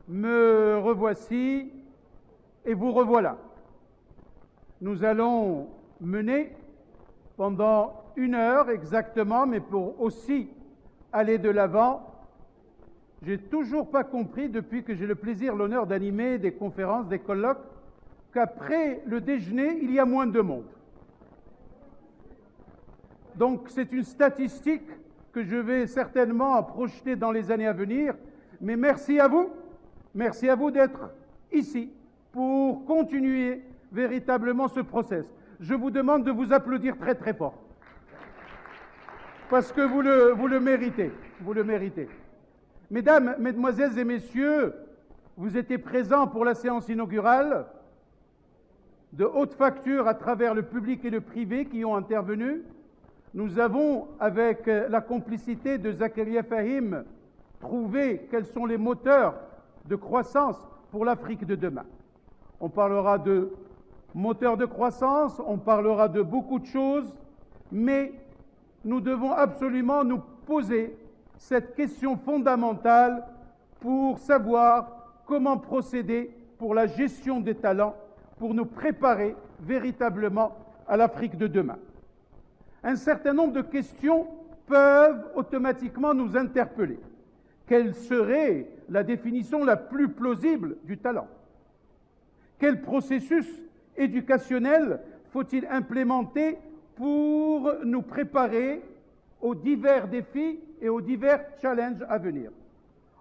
Me revoici et vous revoilà. Nous allons mener pendant 1 heure exactement, mais pour aussi aller de l'avant. J'ai toujours pas compris, depuis que j'ai le plaisir, l'honneur d'animer des conférences, des colloques, qu'après le déjeuner, il y a moins de monde. Donc c'est une statistique que je vais certainement projeter dans les années à venir, mais merci à vous d'être ici pour continuer véritablement ce process. Je vous demande de vous applaudir très très fort, parce que vous le méritez, vous le méritez. Mesdames, Mesdemoiselles et Messieurs, vous étiez présents pour la séance inaugurale, de haute facture à travers le public et le privé qui ont intervenu. Nous avons, avec la complicité de Zakaria Fahim, trouvé quels sont les moteurs de croissance pour l'Afrique de demain. On parlera de moteurs de croissance, on parlera de beaucoup de choses, mais nous devons absolument nous poser cette question fondamentale pour savoir comment procéder pour la gestion des talents, pour nous préparer véritablement à l'Afrique de demain. Un certain nombre de questions peuvent automatiquement nous interpeller. Quelle serait la définition la plus plausible du talent? Quel processus éducationnel faut-il implémenter pour nous préparer aux divers défis et aux divers challenges à venir?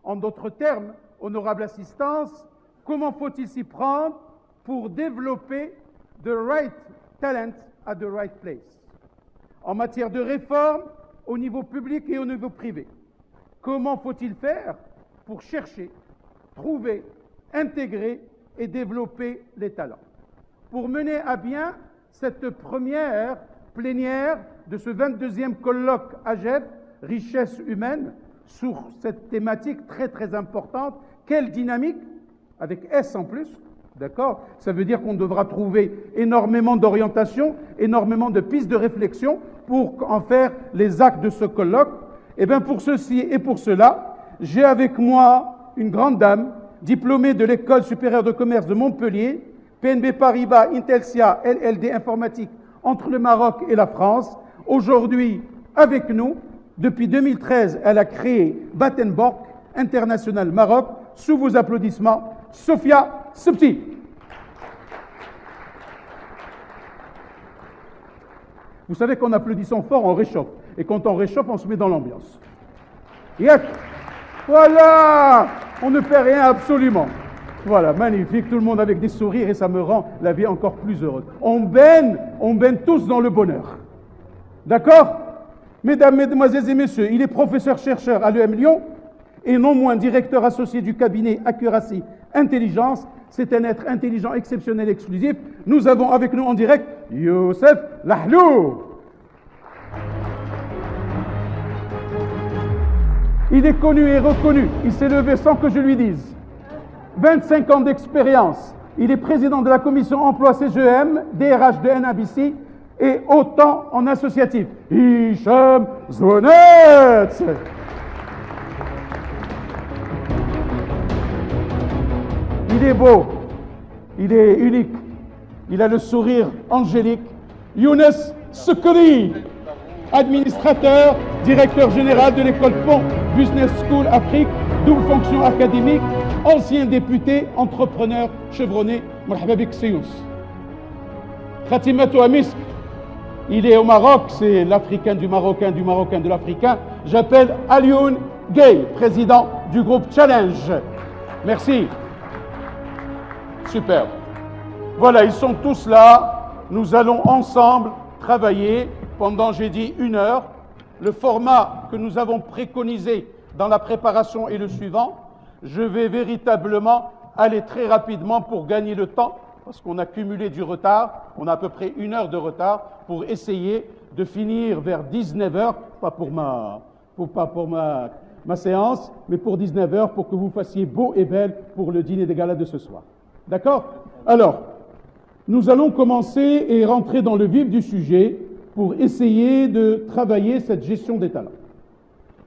En d'autres termes, honorable assistance, comment faut-il s'y prendre pour développer the right talent at the right place? En matière de réforme, au niveau public et au niveau privé, comment faut-il faire pour chercher, trouver, intégrer et développer les talents? Pour mener à bien cette première plénière de ce 22e colloque AGEF, richesse humaine, sur cette thématique très très importante, quelle dynamique, avec S en plus, d'accord? Ça veut dire qu'on devra trouver énormément d'orientation, énormément de pistes de réflexion pour en faire les actes de ce colloque. Et bien pour ceci et pour cela, j'ai avec moi une grande dame, diplômée de l'École supérieure de commerce de Montpellier, PNB Paribas, Intelsia, LLD Informatique, entre le Maroc et la France. Aujourd'hui, avec nous, depuis 2013, elle a créé Battenborg International Maroc. Sous vos applaudissements, Sofia Sebti. Vous savez qu'en applaudissant fort, on réchauffe. Et quand on réchauffe, on se met dans l'ambiance. Voilà, on ne perd rien absolument. Voilà, magnifique, tout le monde avec des sourires et ça me rend la vie encore plus heureuse. On baigne tous dans le bonheur. D'accord? Mesdames, Mesdemoiselles et Messieurs, il est professeur-chercheur à l'EM Lyon et non moins directeur associé du cabinet Accuracy Intelligence. C'est un être intelligent, exceptionnel, exclusif. Nous avons avec nous en direct Youssef Lahlou. Il est connu et reconnu. Il s'est levé sans que je lui dise. 25 ans d'expérience. Il est président de la commission emploi CGM, DRH de NABC et autant en associatif. Hicham Zounet. Il est beau, il est unique, il a le sourire angélique. Younes Sekri, administrateur, directeur général de l'école Pont Business School Afrique, double fonction académique, ancien député, entrepreneur chevronné. Marhaba bik Seyous. Khatimatou Amisk, il est au Maroc, c'est l'Africain du Marocain de l'Africain. J'appelle Alioune Gay, président du groupe Challenge. Merci. Super. Voilà, ils sont tous là. Nous allons ensemble travailler pendant, j'ai dit, 1 heure. Le format que nous avons préconisé dans la préparation est le suivant. Je vais véritablement aller très rapidement pour gagner le temps, parce qu'on a cumulé du retard. On a à peu près 1 heure de retard pour essayer de finir vers 19h, pas pour ma séance, mais pour 19h, pour que vous fassiez beau et belle pour le dîner des galas de ce soir. D'accord? Alors, nous allons commencer et rentrer dans le vif du sujet pour essayer de travailler cette gestion des talents.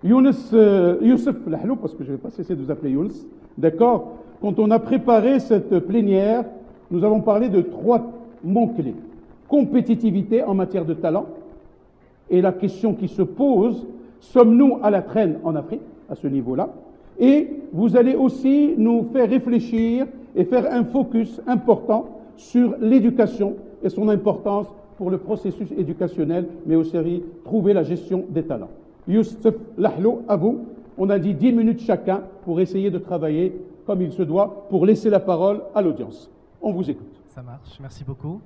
Youssef Lahlou, parce que je ne vais pas cesser de vous appeler Younes, d'accord? quand on a préparé cette plénière, nous avons parlé de 3 mots-clés. Compétitivité en matière de talent. Et la question qui se pose, sommes-nous à la traîne en Afrique, à ce niveau-là? Et vous allez aussi nous faire réfléchir et faire un focus important sur l'éducation et son importance pour le processus éducationnel, mais aussi trouver la gestion des talents. Youssef Lahlou, à vous. On a dit 10 minutes chacun pour essayer de travailler comme il se doit, pour laisser la parole à l'audience. On vous écoute. Ça marche, merci beaucoup.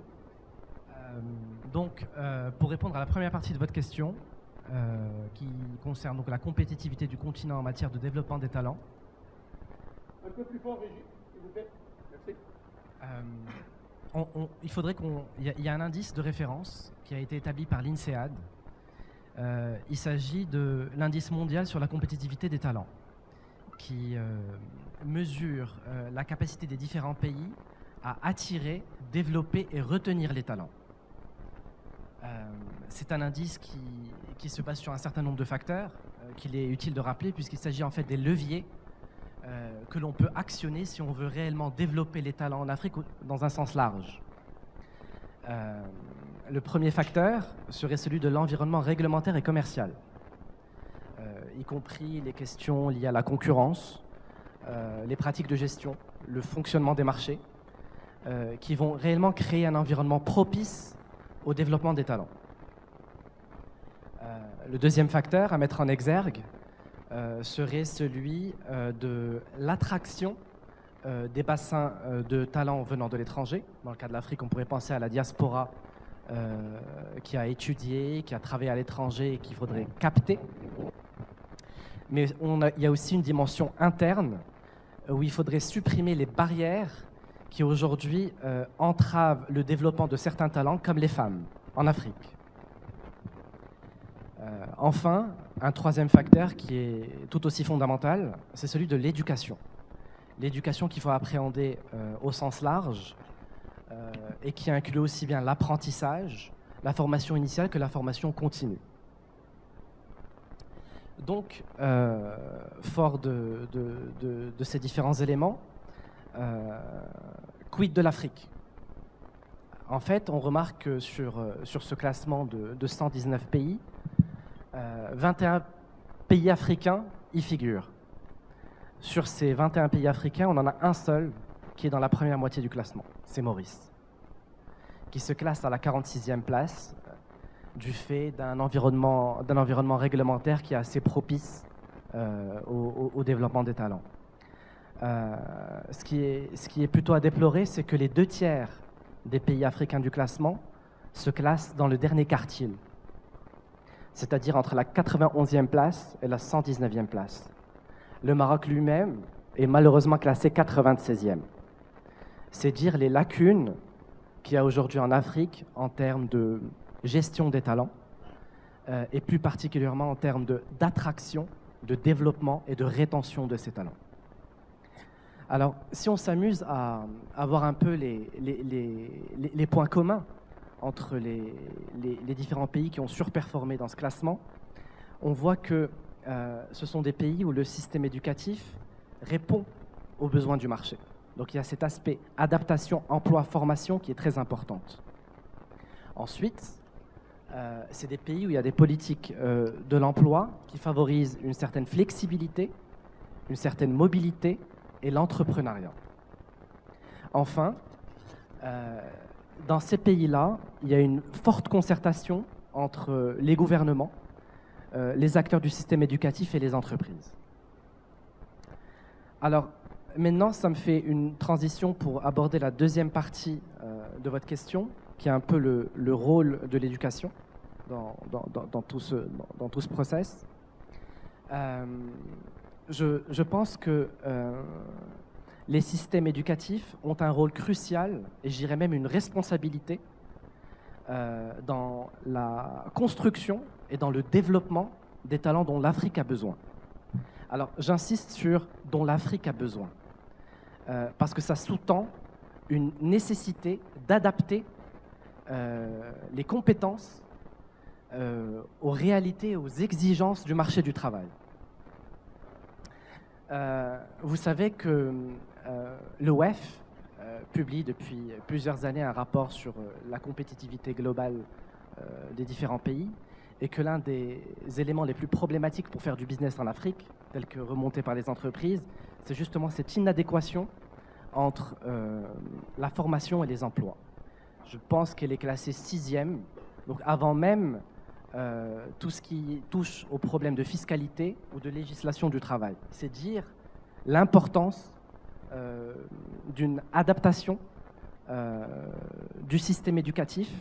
Pour répondre à la première partie de votre question, qui concerne donc la compétitivité du continent en matière de développement des talents. Un peu plus fort, Régis, s'il vous plaît. Merci. Il faudrait il y a un indice de référence qui a été établi par l'INSEAD. Il s'agit de l'indice mondial sur la compétitivité des talents, qui mesure la capacité des différents pays à attirer, développer et retenir les talents. C'est un indice qui se base sur un certain nombre de facteurs qu'il est utile de rappeler, puisqu'il s'agit en fait des leviers que l'on peut actionner si on veut réellement développer les talents en Afrique dans un sens large. Le premier facteur serait celui de l'environnement réglementaire et commercial, y compris les questions liées à la concurrence, les pratiques de gestion, le fonctionnement des marchés, qui vont réellement créer un environnement propice au développement des talents. Le deuxième facteur à mettre en exergue serait celui de l'attraction des bassins de talents venant de l'étranger. Dans le cas de l'Afrique, on pourrait penser à la diaspora qui a étudié, qui a travaillé à l'étranger et qu'il faudrait capter. Mais il y a aussi une dimension interne où il faudrait supprimer les barrières qui aujourd'hui entravent le développement de certains talents, comme les femmes, en Afrique. Enfin, un troisième facteur qui est tout aussi fondamental, c'est celui de l'éducation. L'éducation qu'il faut appréhender au sens large et qui inclut aussi bien l'apprentissage, la formation initiale que la formation continue. Donc, fort de ces différents éléments, quid de l'Afrique? En fait, on remarque que sur ce classement de 119 pays, 21 pays africains y figurent. Sur ces 21 pays africains, on en a un seul qui est dans la première moitié du classement, c'est Maurice, qui se classe à la 46e place du fait d'un environnement réglementaire qui est assez propice au développement des talents. Ce qui est plutôt à déplorer, c'est que les 2/3 des pays africains du classement se classent dans le dernier quartile, c'est-à-dire entre la 91e place et la 119e place. Le Maroc lui-même est malheureusement classé 96e. C'est dire les lacunes qu'il y a aujourd'hui en Afrique en termes de gestion des talents et plus particulièrement en termes d'attraction, de développement et de rétention de ces talents. Alors, si on s'amuse à voir un peu les points communs entre les différents pays qui ont surperformé dans ce classement, on voit que ce sont des pays où le système éducatif répond aux besoins du marché. Donc il y a cet aspect adaptation, emploi, formation qui est très importante. Ensuite, c'est des pays où il y a des politiques de l'emploi qui favorisent une certaine flexibilité, une certaine mobilité et l'entrepreneuriat. Enfin, dans ces pays-là, il y a une forte concertation entre les gouvernements, les acteurs du système éducatif et les entreprises. Alors, maintenant, ça me fait une transition pour aborder la deuxième partie de votre question, qui est un peu le rôle de l'éducation dans tout ce process. Je pense que les systèmes éducatifs ont un rôle crucial, et je dirais même une responsabilité, dans la construction et dans le développement des talents dont l'Afrique a besoin. Alors, j'insiste sur « dont l'Afrique a besoin », parce que ça sous-tend une nécessité d'adapter les compétences aux réalités, aux exigences du marché du travail. Vous savez que le WEF publie depuis plusieurs années un rapport sur la compétitivité globale des différents pays, et que l'un des éléments les plus problématiques pour faire du business en Afrique, tel que remonté par les entreprises, c'est justement cette inadéquation entre la formation et les emplois. Je pense qu'elle est classée 6e, donc avant même tout ce qui touche aux problèmes de fiscalité ou de législation du travail. C'est dire l'importance d'une adaptation du système éducatif,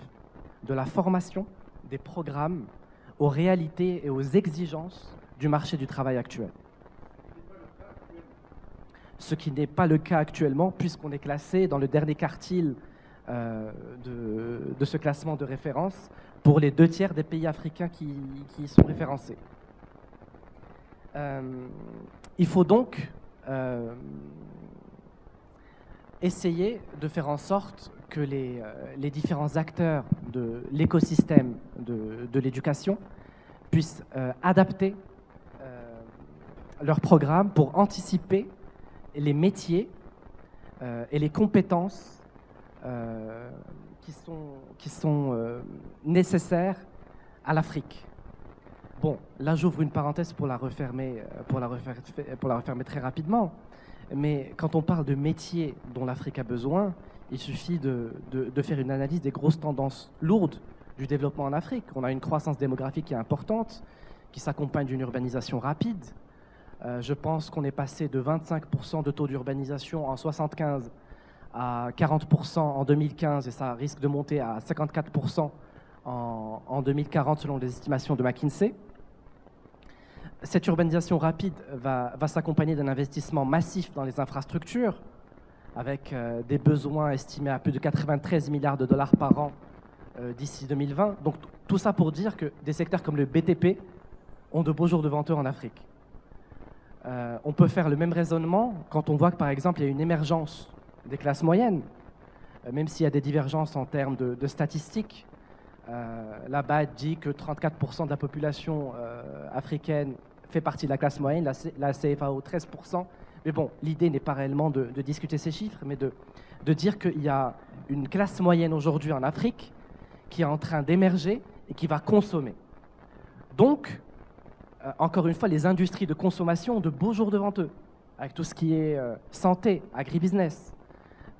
de la formation, des programmes aux réalités et aux exigences du marché du travail actuel. Ce qui n'est pas le cas actuellement, puisqu'on est classé dans le dernier quartile de ce classement de référence pour les 2/3 des pays africains qui y sont référencés. Il faut donc essayer de faire en sorte que les différents acteurs de l'écosystème de l'éducation puissent adapter leurs programmes pour anticiper les métiers et les compétences qui sont nécessaires à l'Afrique. Bon, là j'ouvre une parenthèse pour la refermer très rapidement. Mais quand on parle de métiers dont l'Afrique a besoin, il suffit de faire une analyse des grosses tendances lourdes du développement en Afrique. On a une croissance démographique qui est importante, qui s'accompagne d'une urbanisation rapide. Je pense qu'on est passé de 25% de taux d'urbanisation en 1975 à 40% en 2015, et ça risque de monter à 54% en 2040 selon les estimations de McKinsey. Cette urbanisation rapide va s'accompagner d'un investissement massif dans les infrastructures, avec des besoins estimés à plus de 93 milliards de dollars par an d'ici 2020. Donc tout ça pour dire que des secteurs comme le BTP ont de beaux jours devant eux en Afrique. On peut faire le même raisonnement quand on voit que, par exemple, il y a une émergence des classes moyennes, même s'il y a des divergences en termes de statistiques. Là-bas, dit que 34% de la population africaine fait partie de la classe moyenne, la CFAO 13%. Mais bon, l'idée n'est pas réellement de discuter ces chiffres, mais de dire qu'il y a une classe moyenne aujourd'hui en Afrique qui est en train d'émerger et qui va consommer. Donc, encore une fois, les industries de consommation ont de beaux jours devant eux, avec tout ce qui est santé, agribusiness,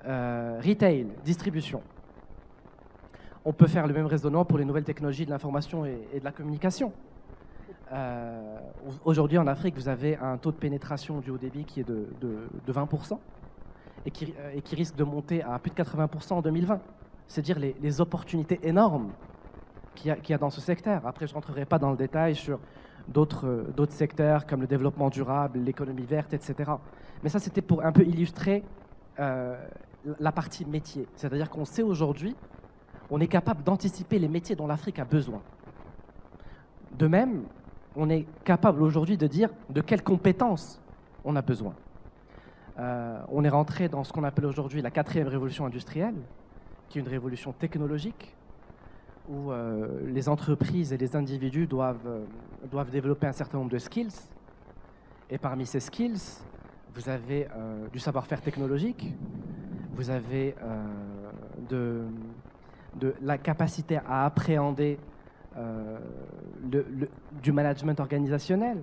retail, distribution. On peut faire le même raisonnement pour les nouvelles technologies de l'information et de la communication. Aujourd'hui, en Afrique, vous avez un taux de pénétration du haut débit qui est de 20% et qui risque de monter à plus de 80% en 2020. C'est dire les opportunités énormes qu'il y a dans ce secteur. Après, je ne rentrerai pas dans le détail sur d'autres secteurs comme le développement durable, l'économie verte, etc. Mais ça, c'était pour un peu illustrer la partie métier. C'est-à-dire qu'on sait aujourd'hui, on est capable d'anticiper les métiers dont l'Afrique a besoin. De même, on est capable aujourd'hui de dire de quelles compétences on a besoin. On est rentré dans ce qu'on appelle aujourd'hui la 4e révolution industrielle, qui est une révolution technologique, où les entreprises et les individus doivent développer un certain nombre de skills. Et parmi ces skills, vous avez du savoir-faire technologique, vous avez de la capacité à appréhender du management organisationnel,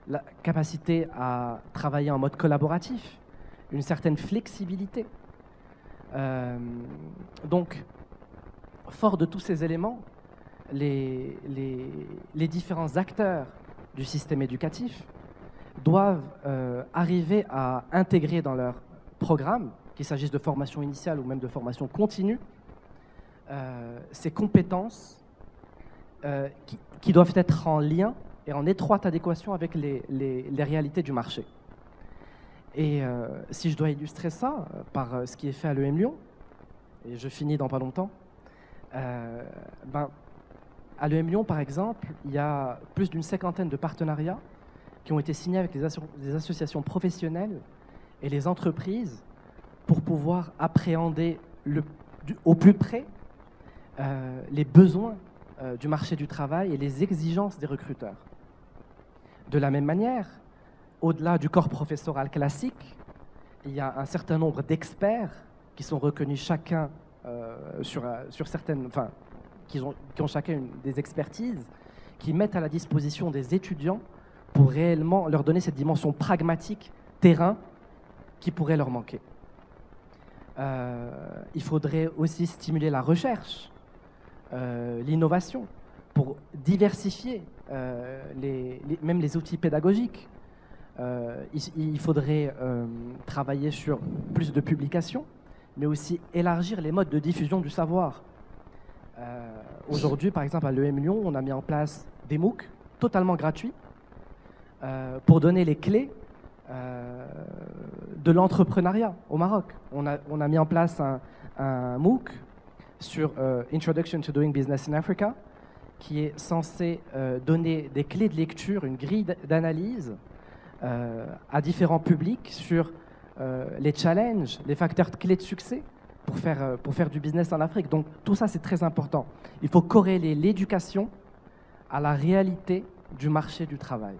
la capacité à travailler en mode collaboratif, une certaine flexibilité. Donc, fort de tous ces éléments, les différents acteurs du système éducatif doivent arriver à intégrer dans leur programme, qu'il s'agisse de formation initiale ou même de formation continue, ces compétences qui doivent être en lien et en étroite adéquation avec les réalités du marché. Et si je dois illustrer ça par ce qui est fait à l'EM Lyon, et je finis dans pas longtemps, à l'EM Lyon, par exemple, il y a plus d'une 50aine de partenariats qui ont été signés avec les associations professionnelles et les entreprises pour pouvoir appréhender au plus près les besoins du marché du travail et les exigences des recruteurs. De la même manière, au-delà du corps professoral classique, il y a un certain nombre d'experts qui sont reconnus chacun sur certaines, enfin, qui ont chacun des expertises, qui mettent à la disposition des étudiants pour réellement leur donner cette dimension pragmatique, terrain, qui pourrait leur manquer. Il faudrait aussi stimuler la recherche, l'innovation, pour diversifier même les outils pédagogiques. Il faudrait travailler sur plus de publications, mais aussi élargir les modes de diffusion du savoir. Aujourd'hui, par exemple, à l'EM Lyon, on a mis en place des MOOC totalement gratuits pour donner les clés de l'entrepreneuriat au Maroc. On a mis en place un MOOC sur Introduction to Doing Business in Africa, qui est censé donner des clés de lecture, une grille d'analyse à différents publics sur les challenges, les facteurs clés de succès pour faire du business en Afrique. Donc tout ça, c'est très important. Il faut corréler l'éducation à la réalité du marché du travail.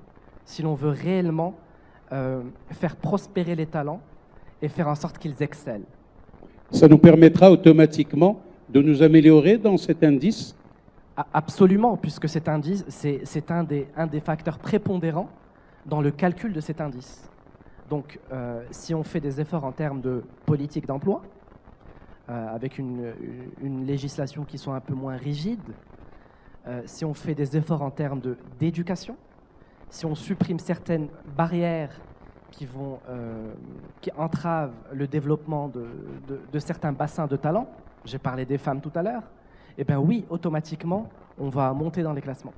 Si l'on veut réellement faire prospérer les talents et faire en sorte qu'ils excellent. Ça nous permettra automatiquement de nous améliorer dans cet indice? Absolument, puisque cet indice, c'est un des facteurs prépondérants dans le calcul de cet indice. Donc, si on fait des efforts en termes de politique d'emploi, avec une législation qui soit un peu moins rigide, si on fait des efforts en termes d'éducation, si on supprime certaines barrières qui entravent le développement de certains bassins de talent, j'ai parlé des femmes tout à l'heure, eh bien oui, automatiquement, on va monter dans les classements.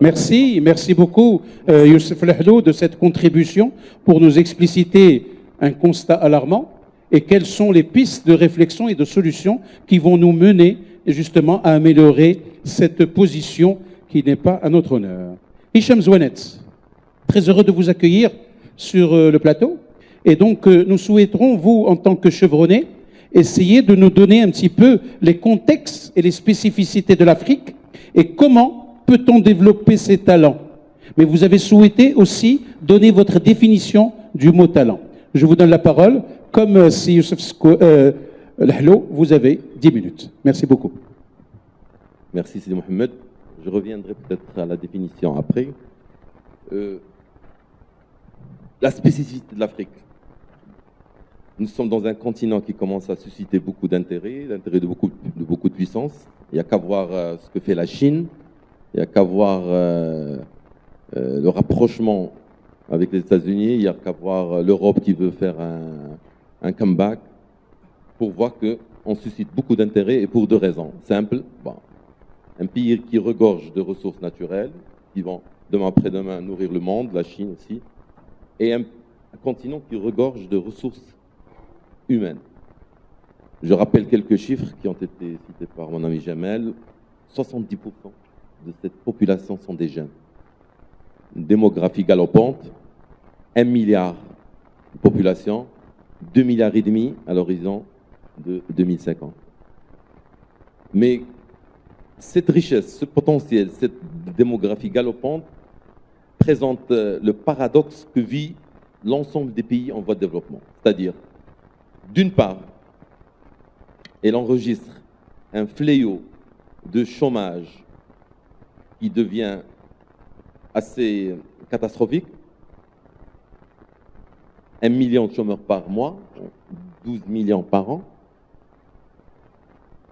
Merci beaucoup Youssef Lahlou de cette contribution pour nous expliciter un constat alarmant et quelles sont les pistes de réflexion et de solutions qui vont nous mener justement à améliorer cette position qui n'est pas à notre honneur. Hicham Zouanet, très heureux de vous accueillir sur le plateau et donc nous souhaiterons, vous en tant que chevronné, essayer de nous donner un petit peu les contextes et les spécificités de l'Afrique et comment peut-on développer ces talents. Mais vous avez souhaité aussi donner votre définition du mot talent. Je vous donne la parole. Comme si Youssef Lahlou, vous avez 10 minutes. Merci beaucoup. Merci Sidi Mohamed. Je reviendrai peut-être à la définition après. La spécificité de l'Afrique. Nous sommes dans un continent qui commence à susciter beaucoup d'intérêt, de beaucoup de puissance. Il n'y a qu'à voir ce que fait la Chine, il n'y a qu'à voir le rapprochement avec les États-Unis, il n'y a qu'à voir l'Europe qui veut faire un comeback pour voir qu'on suscite beaucoup d'intérêt et pour deux raisons simples. Bon, un pays qui regorge de ressources naturelles, qui vont demain après-demain nourrir le monde, la Chine aussi, et un continent qui regorge de ressources humaines. Je rappelle quelques chiffres qui ont été cités par mon ami Jamel. 70% de cette population sont des jeunes. Une démographie galopante, 1 milliard de population, 2,5 milliards à l'horizon de 2050. Mais cette richesse, ce potentiel, cette démographie galopante présente le paradoxe que vit l'ensemble des pays en voie de développement. C'est-à-dire, d'une part, elle enregistre un fléau de chômage qui devient assez catastrophique. 1 million de chômeurs par mois, 12 millions par an.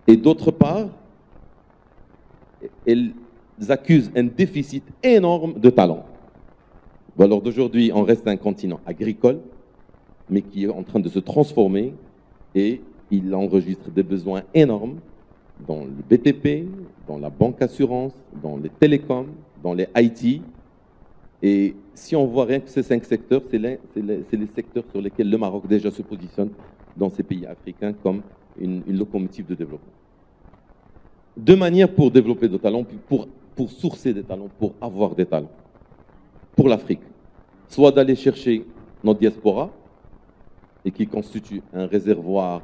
Et d'autre part, elles accusent un déficit énorme de talent. Bon, alors d'aujourd'hui, on reste un continent agricole, mais qui est en train de se transformer et il enregistre des besoins énormes dans le BTP, dans la banque assurance, dans les télécoms, dans les IT. Et si on voit rien que ces 5 secteurs, c'est les secteurs sur lesquels le Maroc déjà se positionne dans ces pays africains comme une locomotive de développement. Deux manières pour développer des talents, pour sourcer des talents, pour avoir des talents pour l'Afrique. Soit d'aller chercher notre diaspora, et qui constitue un réservoir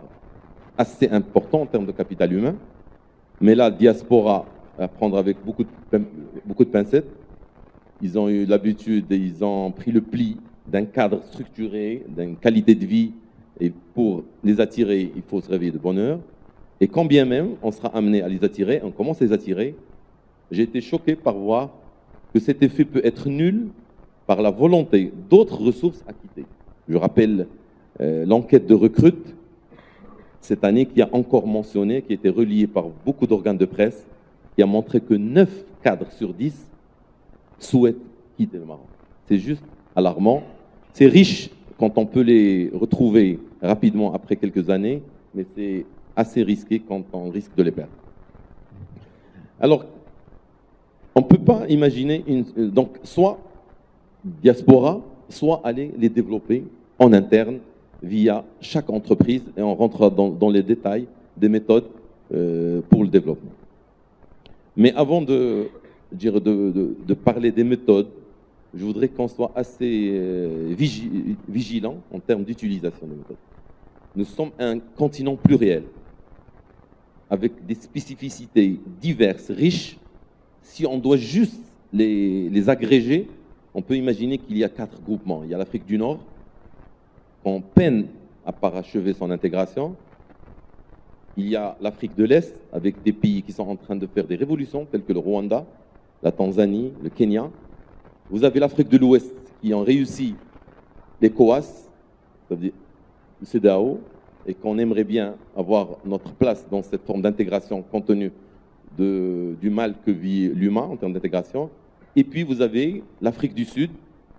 assez important en termes de capital humain. Mais la diaspora, à prendre avec beaucoup de pincettes, ils ont eu l'habitude et ils ont pris le pli d'un cadre structuré, d'une qualité de vie, et pour les attirer, il faut se réveiller de bonne heure. Et quand bien même on sera amené à les attirer, on commence à les attirer, j'ai été choqué par voir que cet effet peut être nul par la volonté d'autres ressources à quitter. Je rappelle l'enquête de Recrute cette année qui a encore mentionné, qui a été reliée par beaucoup d'organes de presse, qui a montré que 9 cadres sur 10 souhaitent quitter le Maroc. C'est juste alarmant. C'est riche quand on peut les retrouver rapidement après quelques années, mais c'est assez risqué quand on risque de les perdre. Alors, on ne peut pas imaginer donc soit diaspora, soit aller les développer en interne via chaque entreprise, et on rentrera dans les détails des méthodes pour le développement. Mais avant de parler des méthodes, je voudrais qu'on soit assez vigilant en termes d'utilisation des méthodes. Nous sommes un continent pluriel, avec des spécificités diverses, riches. Si on doit juste les agréger, on peut imaginer qu'il y a 4 groupements. Il y a l'Afrique du Nord, qu'on peine à parachever son intégration. Il y a l'Afrique de l'Est, avec des pays qui sont en train de faire des révolutions, tels que le Rwanda, la Tanzanie, le Kenya. Vous avez l'Afrique de l'Ouest, qui ont réussi les COAS, c'est-à-dire le CEDEAO, et qu'on aimerait bien avoir notre place dans cette forme d'intégration compte tenu du mal que vit l'humain en termes d'intégration. Et puis vous avez l'Afrique du Sud,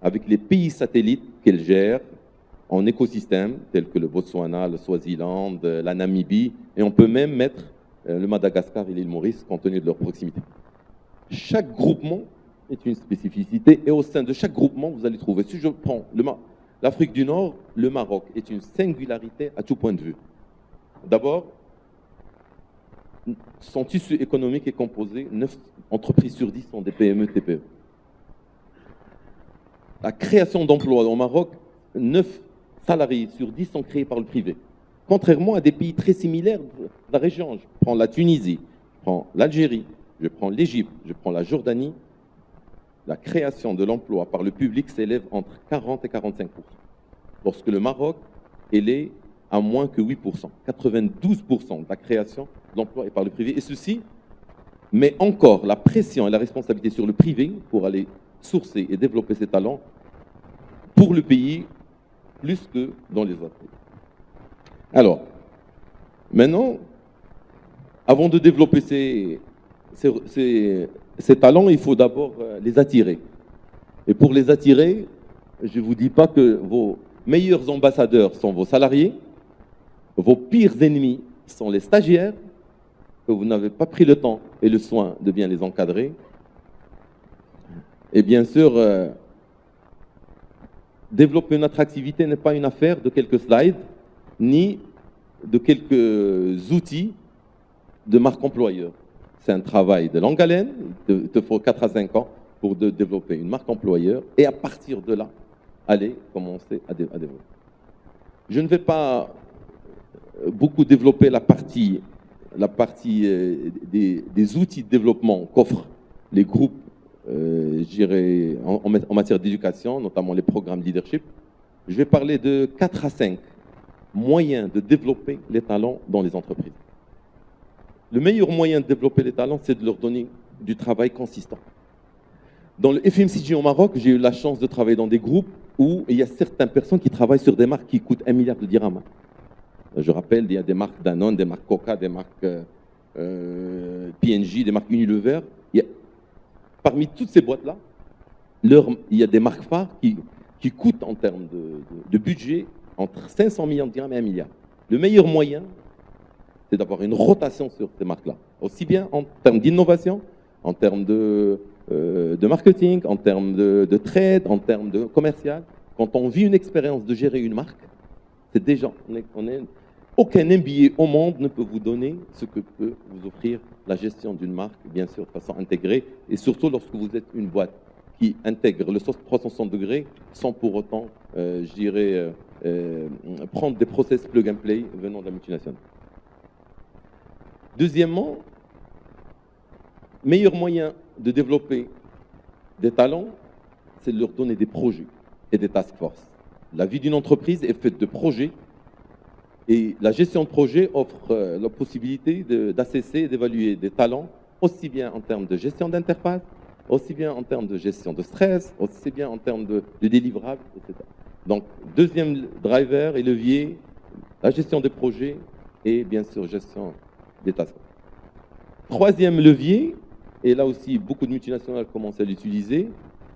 avec les pays satellites qu'elle gère en écosystème, tels que le Botswana, le Swaziland, la Namibie, et on peut même mettre le Madagascar et l'île Maurice compte tenu de leur proximité. Chaque groupement est une spécificité, et au sein de chaque groupement, vous allez trouver, si je prends l'Afrique du Nord, le Maroc est une singularité à tout point de vue. D'abord, son tissu économique est composé, 9 entreprises sur 10 sont des PME, TPE. La création d'emplois au Maroc, 9 salariés sur 10 sont créés par le privé. Contrairement à des pays très similaires de la région. Je prends la Tunisie, je prends l'Algérie, je prends l'Égypte, je prends la Jordanie. La création de l'emploi par le public s'élève entre 40 et 45%. Lorsque le Maroc, elle est à moins que 8%. 92% de la création d'emplois est par le privé. Et ceci met encore la pression et la responsabilité sur le privé pour aller sourcer et développer ses talents pour le pays plus que dans les autres pays. Alors, maintenant, avant de développer ces talents, il faut d'abord les attirer. Et pour les attirer, je ne vous dis pas que vos meilleurs ambassadeurs sont vos salariés, vos pires ennemis sont les stagiaires, que vous n'avez pas pris le temps et le soin de bien les encadrer. Et bien sûr, développer une attractivité n'est pas une affaire de quelques slides, ni de quelques outils de marque employeur. C'est un travail de longue haleine, il te faut 4 à 5 ans pour développer une marque employeur et à partir de là, aller commencer à développer. Je ne vais pas beaucoup développer la partie des outils de développement qu'offrent les groupes, je dirais, en matière d'éducation, notamment les programmes leadership. Je vais parler de 4 à 5 moyens de développer les talents dans les entreprises. Le meilleur moyen de développer les talents, c'est de leur donner du travail consistant. Dans le FMCG au Maroc, j'ai eu la chance de travailler dans des groupes où il y a certaines personnes qui travaillent sur des marques qui coûtent 1 milliard de dirhams. Je rappelle, il y a des marques Danone, des marques Coca, des marques P&G, des marques Unilever. Parmi toutes ces boîtes-là, il y a des marques phares qui coûtent en termes de budget entre 500 millions de dirhams et 1 milliard. Le meilleur moyen, c'est d'avoir une rotation sur ces marques-là, aussi bien en termes d'innovation, en termes de marketing, en termes de trade, en termes de commercial. Quand on vit une expérience de gérer une marque, c'est déjà, aucun MBA au monde ne peut vous donner ce que peut vous offrir la gestion d'une marque, bien sûr, de façon intégrée, et surtout lorsque vous êtes une boîte qui intègre le 360 degrés sans pour autant, je dirais, prendre des process plug and play venant de la multinationale. Deuxièmement, meilleur moyen de développer des talents, c'est de leur donner des projets. et des task forces. La vie d'une entreprise est faite de projets et la gestion de projet offre la possibilité d'assesser et d'évaluer des talents, aussi bien en termes de gestion d'interface, aussi bien en termes de gestion de stress, aussi bien en termes de délivrables, etc. Donc, deuxième driver et levier, la gestion des projets et bien sûr gestion des task forces. Troisième levier, et là aussi beaucoup de multinationales commencent à l'utiliser,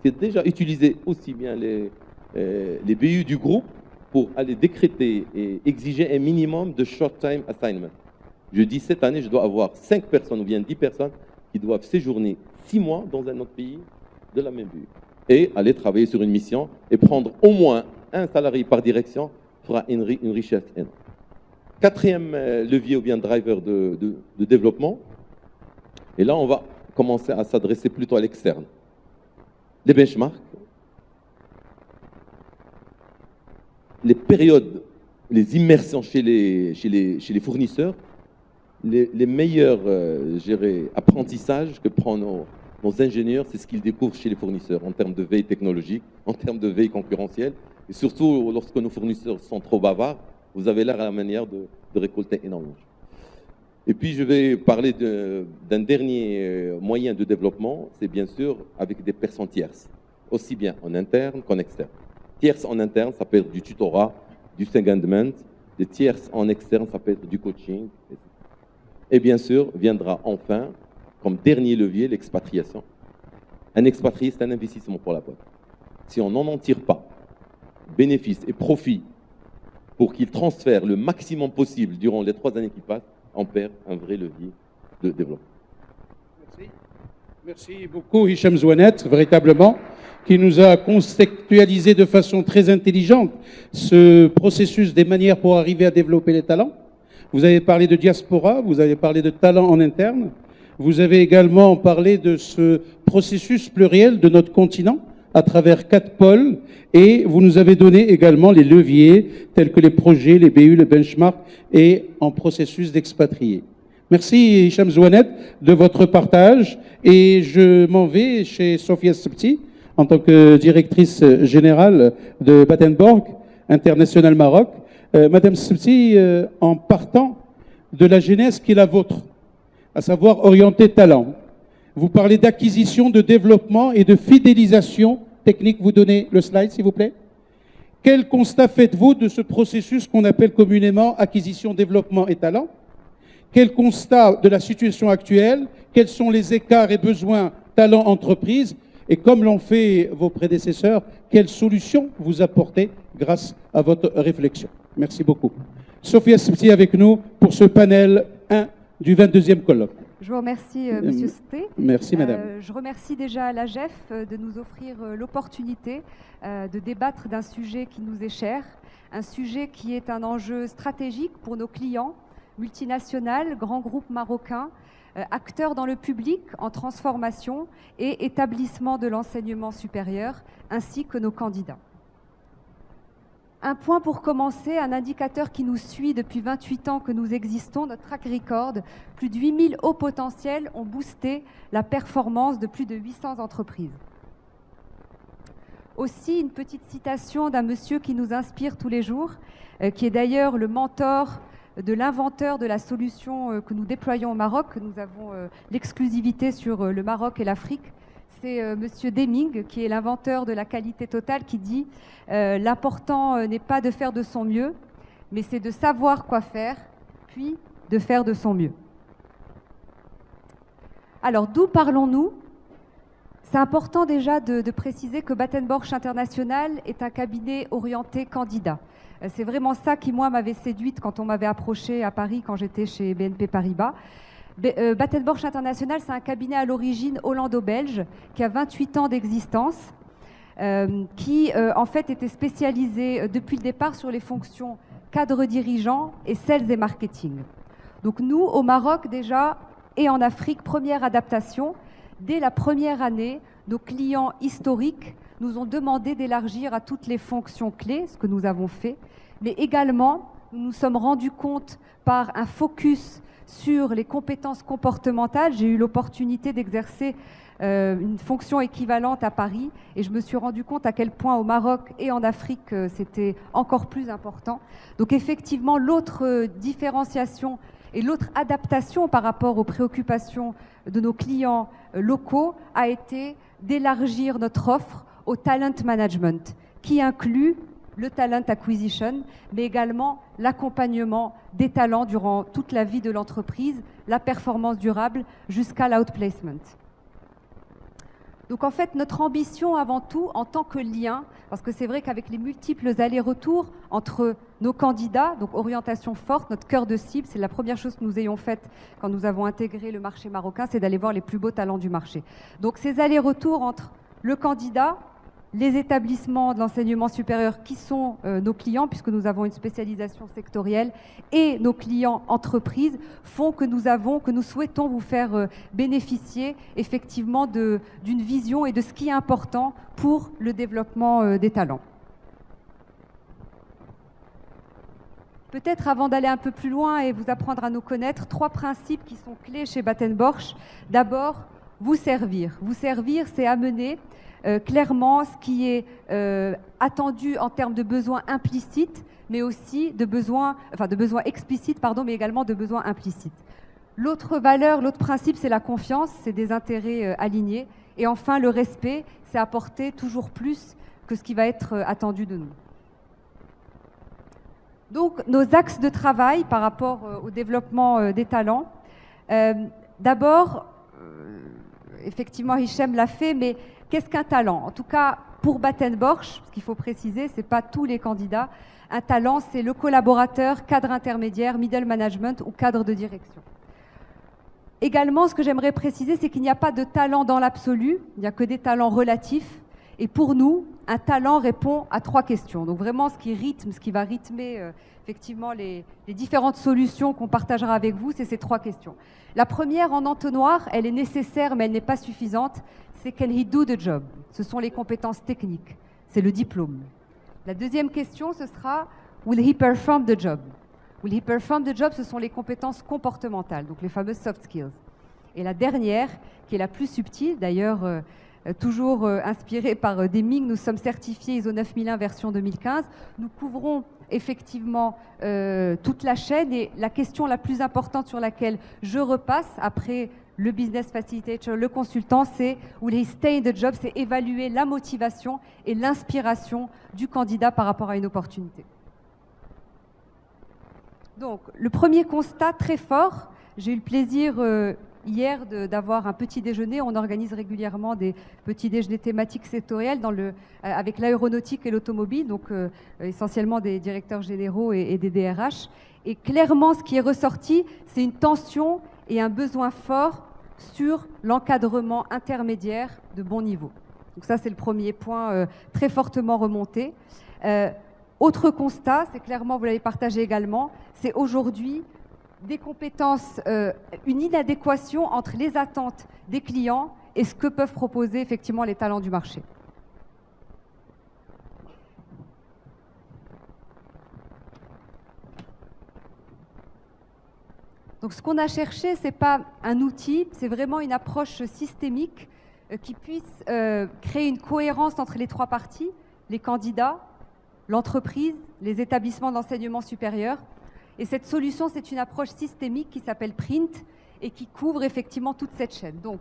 c'est déjà utiliser aussi bien les BU du groupe pour aller décréter et exiger un minimum de short-time assignment. Je dis cette année, je dois avoir 5 personnes ou bien 10 personnes qui doivent séjourner 6 mois dans un autre pays de la même BU et aller travailler sur une mission et prendre au moins un salarié par direction fera une richesse énorme. Quatrième levier ou bien driver de développement, et là on va commencer à s'adresser plutôt à l'externe. Les benchmarks, les périodes, les immersions chez les fournisseurs, les meilleurs apprentissages que prennent nos ingénieurs, c'est ce qu'ils découvrent chez les fournisseurs en termes de veille technologique, en termes de veille concurrentielle. Et surtout, lorsque nos fournisseurs sont trop bavards, vous avez l'air à la manière de récolter énormément. Et puis, je vais parler d'un dernier moyen de développement, c'est bien sûr avec des personnes tierces, aussi bien en interne qu'en externe. Tierces en interne, ça peut être du tutorat, du secondment. Des tierces en externe, ça peut être du coaching. Et bien sûr, viendra enfin, comme dernier levier, l'expatriation. Un expatrié, c'est un investissement pour la boîte. Si on n'en tire pas bénéfices et profits pour qu'il transfère le maximum possible durant les 3 années qui passent, on perd un vrai levier de développement. Merci. Merci beaucoup, Hicham Zouanet, véritablement, qui nous a contextualisé de façon très intelligente ce processus des manières pour arriver à développer les talents. Vous avez parlé de diaspora, vous avez parlé de talent en interne, vous avez également parlé de ce processus pluriel de notre continent à travers 4 pôles, et vous nous avez donné également les leviers tels que les projets, les BU, les benchmarks et en processus d'expatriés. Merci Hicham Zouanet de votre partage, et je m'en vais chez Sofia Sebti en tant que directrice générale de Batenborg International Maroc. Madame Sebti, en partant de la genèse qui est la vôtre, à savoir orienter talent, vous parlez d'acquisition, de développement et de fidélisation technique. Vous donnez le slide, s'il vous plaît. Quel constat faites-vous de ce processus qu'on appelle communément acquisition, développement et talent? Quel constat de la situation actuelle? Quels sont les écarts et besoins talent-entreprise? Et comme l'ont fait vos prédécesseurs, quelles solutions vous apportez grâce à votre réflexion? Merci beaucoup. Sofia Sebti avec nous pour ce panel 1 du 22e colloque. Je vous remercie, Monsieur Sté. Merci, Madame. Je remercie déjà l'AGEF de nous offrir l'opportunité de débattre d'un sujet qui nous est cher, un sujet qui est un enjeu stratégique pour nos clients, multinationales, grands groupes marocains, acteurs dans le public en transformation et établissement de l'enseignement supérieur, ainsi que nos candidats. Un point pour commencer, un indicateur qui nous suit depuis 28 ans que nous existons, notre track record. Plus de 8000 hauts potentiels ont boosté la performance de plus de 800 entreprises. Aussi, une petite citation d'un monsieur qui nous inspire tous les jours, qui est d'ailleurs le mentor de l'inventeur de la solution que nous déployons au Maroc, que nous avons l'exclusivité sur le Maroc et l'Afrique. C'est Monsieur Deming, qui est l'inventeur de la qualité totale, qui dit « L'important n'est pas de faire de son mieux, mais c'est de savoir quoi faire, puis de faire de son mieux. » Alors, d'où parlons-nous? C'est important déjà de préciser que Batenborg International est un cabinet orienté candidat. C'est vraiment ça qui, moi, m'avait séduite quand on m'avait approché à Paris, quand j'étais chez BNP Paribas. Batenborg International, c'est un cabinet à l'origine hollando-belge qui a 28 ans d'existence, qui en fait était spécialisé depuis le départ sur les fonctions cadre dirigeant et sales et marketing. Donc nous, au Maroc déjà, et en Afrique, première adaptation, dès la première année, nos clients historiques nous ont demandé d'élargir à toutes les fonctions clés, ce que nous avons fait, mais également, nous nous sommes rendus compte par un focus sur les compétences comportementales. J'ai eu l'opportunité d'exercer une fonction équivalente à Paris, et je me suis rendu compte à quel point au Maroc et en Afrique c'était encore plus important. Donc effectivement, l'autre différenciation et l'autre adaptation par rapport aux préoccupations de nos clients locaux a été d'élargir notre offre au talent management, qui inclut le talent acquisition, mais également l'accompagnement des talents durant toute la vie de l'entreprise, la performance durable jusqu'à l'outplacement. Donc en fait, notre ambition avant tout, en tant que lien, parce que c'est vrai qu'avec les multiples allers-retours entre nos candidats, donc orientation forte, notre cœur de cible, c'est la première chose que nous ayons faite quand nous avons intégré le marché marocain, c'est d'aller voir les plus beaux talents du marché. Donc ces allers-retours entre le candidat, les établissements de l'enseignement supérieur qui sont nos clients, puisque nous avons une spécialisation sectorielle, et nos clients entreprises font que nous souhaitons vous faire bénéficier effectivement d'une vision et de ce qui est important pour le développement des talents. Peut-être avant d'aller un peu plus loin et vous apprendre à nous connaître, 3 principes qui sont clés chez Baten Borch. D'abord, vous servir. Vous servir, c'est amener clairement ce qui est attendu en termes de besoins implicites, mais aussi de besoins explicites, mais également de besoins implicites. L'autre valeur, l'autre principe, c'est la confiance, c'est des intérêts alignés. Et enfin, le respect, c'est apporter toujours plus que ce qui va être attendu de nous. Donc, nos axes de travail par rapport au développement des talents. D'abord, effectivement, Hichem l'a fait, mais qu'est-ce qu'un talent? En tout cas, pour Baten Borch, ce qu'il faut préciser, ce n'est pas tous les candidats. Un talent, c'est le collaborateur, cadre intermédiaire, middle management ou cadre de direction. Également, ce que j'aimerais préciser, c'est qu'il n'y a pas de talent dans l'absolu, il n'y a que des talents relatifs. Et pour nous, un talent répond à 3 questions. Donc vraiment, ce qui va rythmer effectivement les différentes solutions qu'on partagera avec vous, c'est ces 3 questions. La première, en entonnoir, elle est nécessaire, mais elle n'est pas suffisante. C'est « Can he do the job ?» Ce sont les compétences techniques, c'est le diplôme. La deuxième question, ce sera « Will he perform the job ?» Will he perform the job, ce sont les compétences comportementales, donc les fameuses soft skills. Et la dernière, qui est la plus subtile, d'ailleurs toujours inspirée par Deming, nous sommes certifiés ISO 9001 version 2015. Nous couvrons effectivement toute la chaîne, et la question la plus importante sur laquelle je repasse après le business facilitator, le consultant, c'est will he stay in the job, c'est évaluer la motivation et l'inspiration du candidat par rapport à une opportunité. Donc, le premier constat très fort, j'ai eu le plaisir hier d'avoir un petit déjeuner. On organise régulièrement des petits déjeuners thématiques sectoriels avec l'aéronautique et l'automobile, donc essentiellement des directeurs généraux et des DRH. Et clairement, ce qui est ressorti, c'est une tension et un besoin fort sur l'encadrement intermédiaire de bon niveau. Donc ça, c'est le premier point très fortement remonté. Autre constat, c'est clairement, vous l'avez partagé également, c'est aujourd'hui des compétences, une inadéquation entre les attentes des clients et ce que peuvent proposer effectivement les talents du marché. Donc ce qu'on a cherché, ce n'est pas un outil, c'est vraiment une approche systémique qui puisse créer une cohérence entre les 3 parties, les candidats, l'entreprise, les établissements d'enseignement supérieur. Et cette solution, c'est une approche systémique qui s'appelle Print et qui couvre effectivement toute cette chaîne. Donc,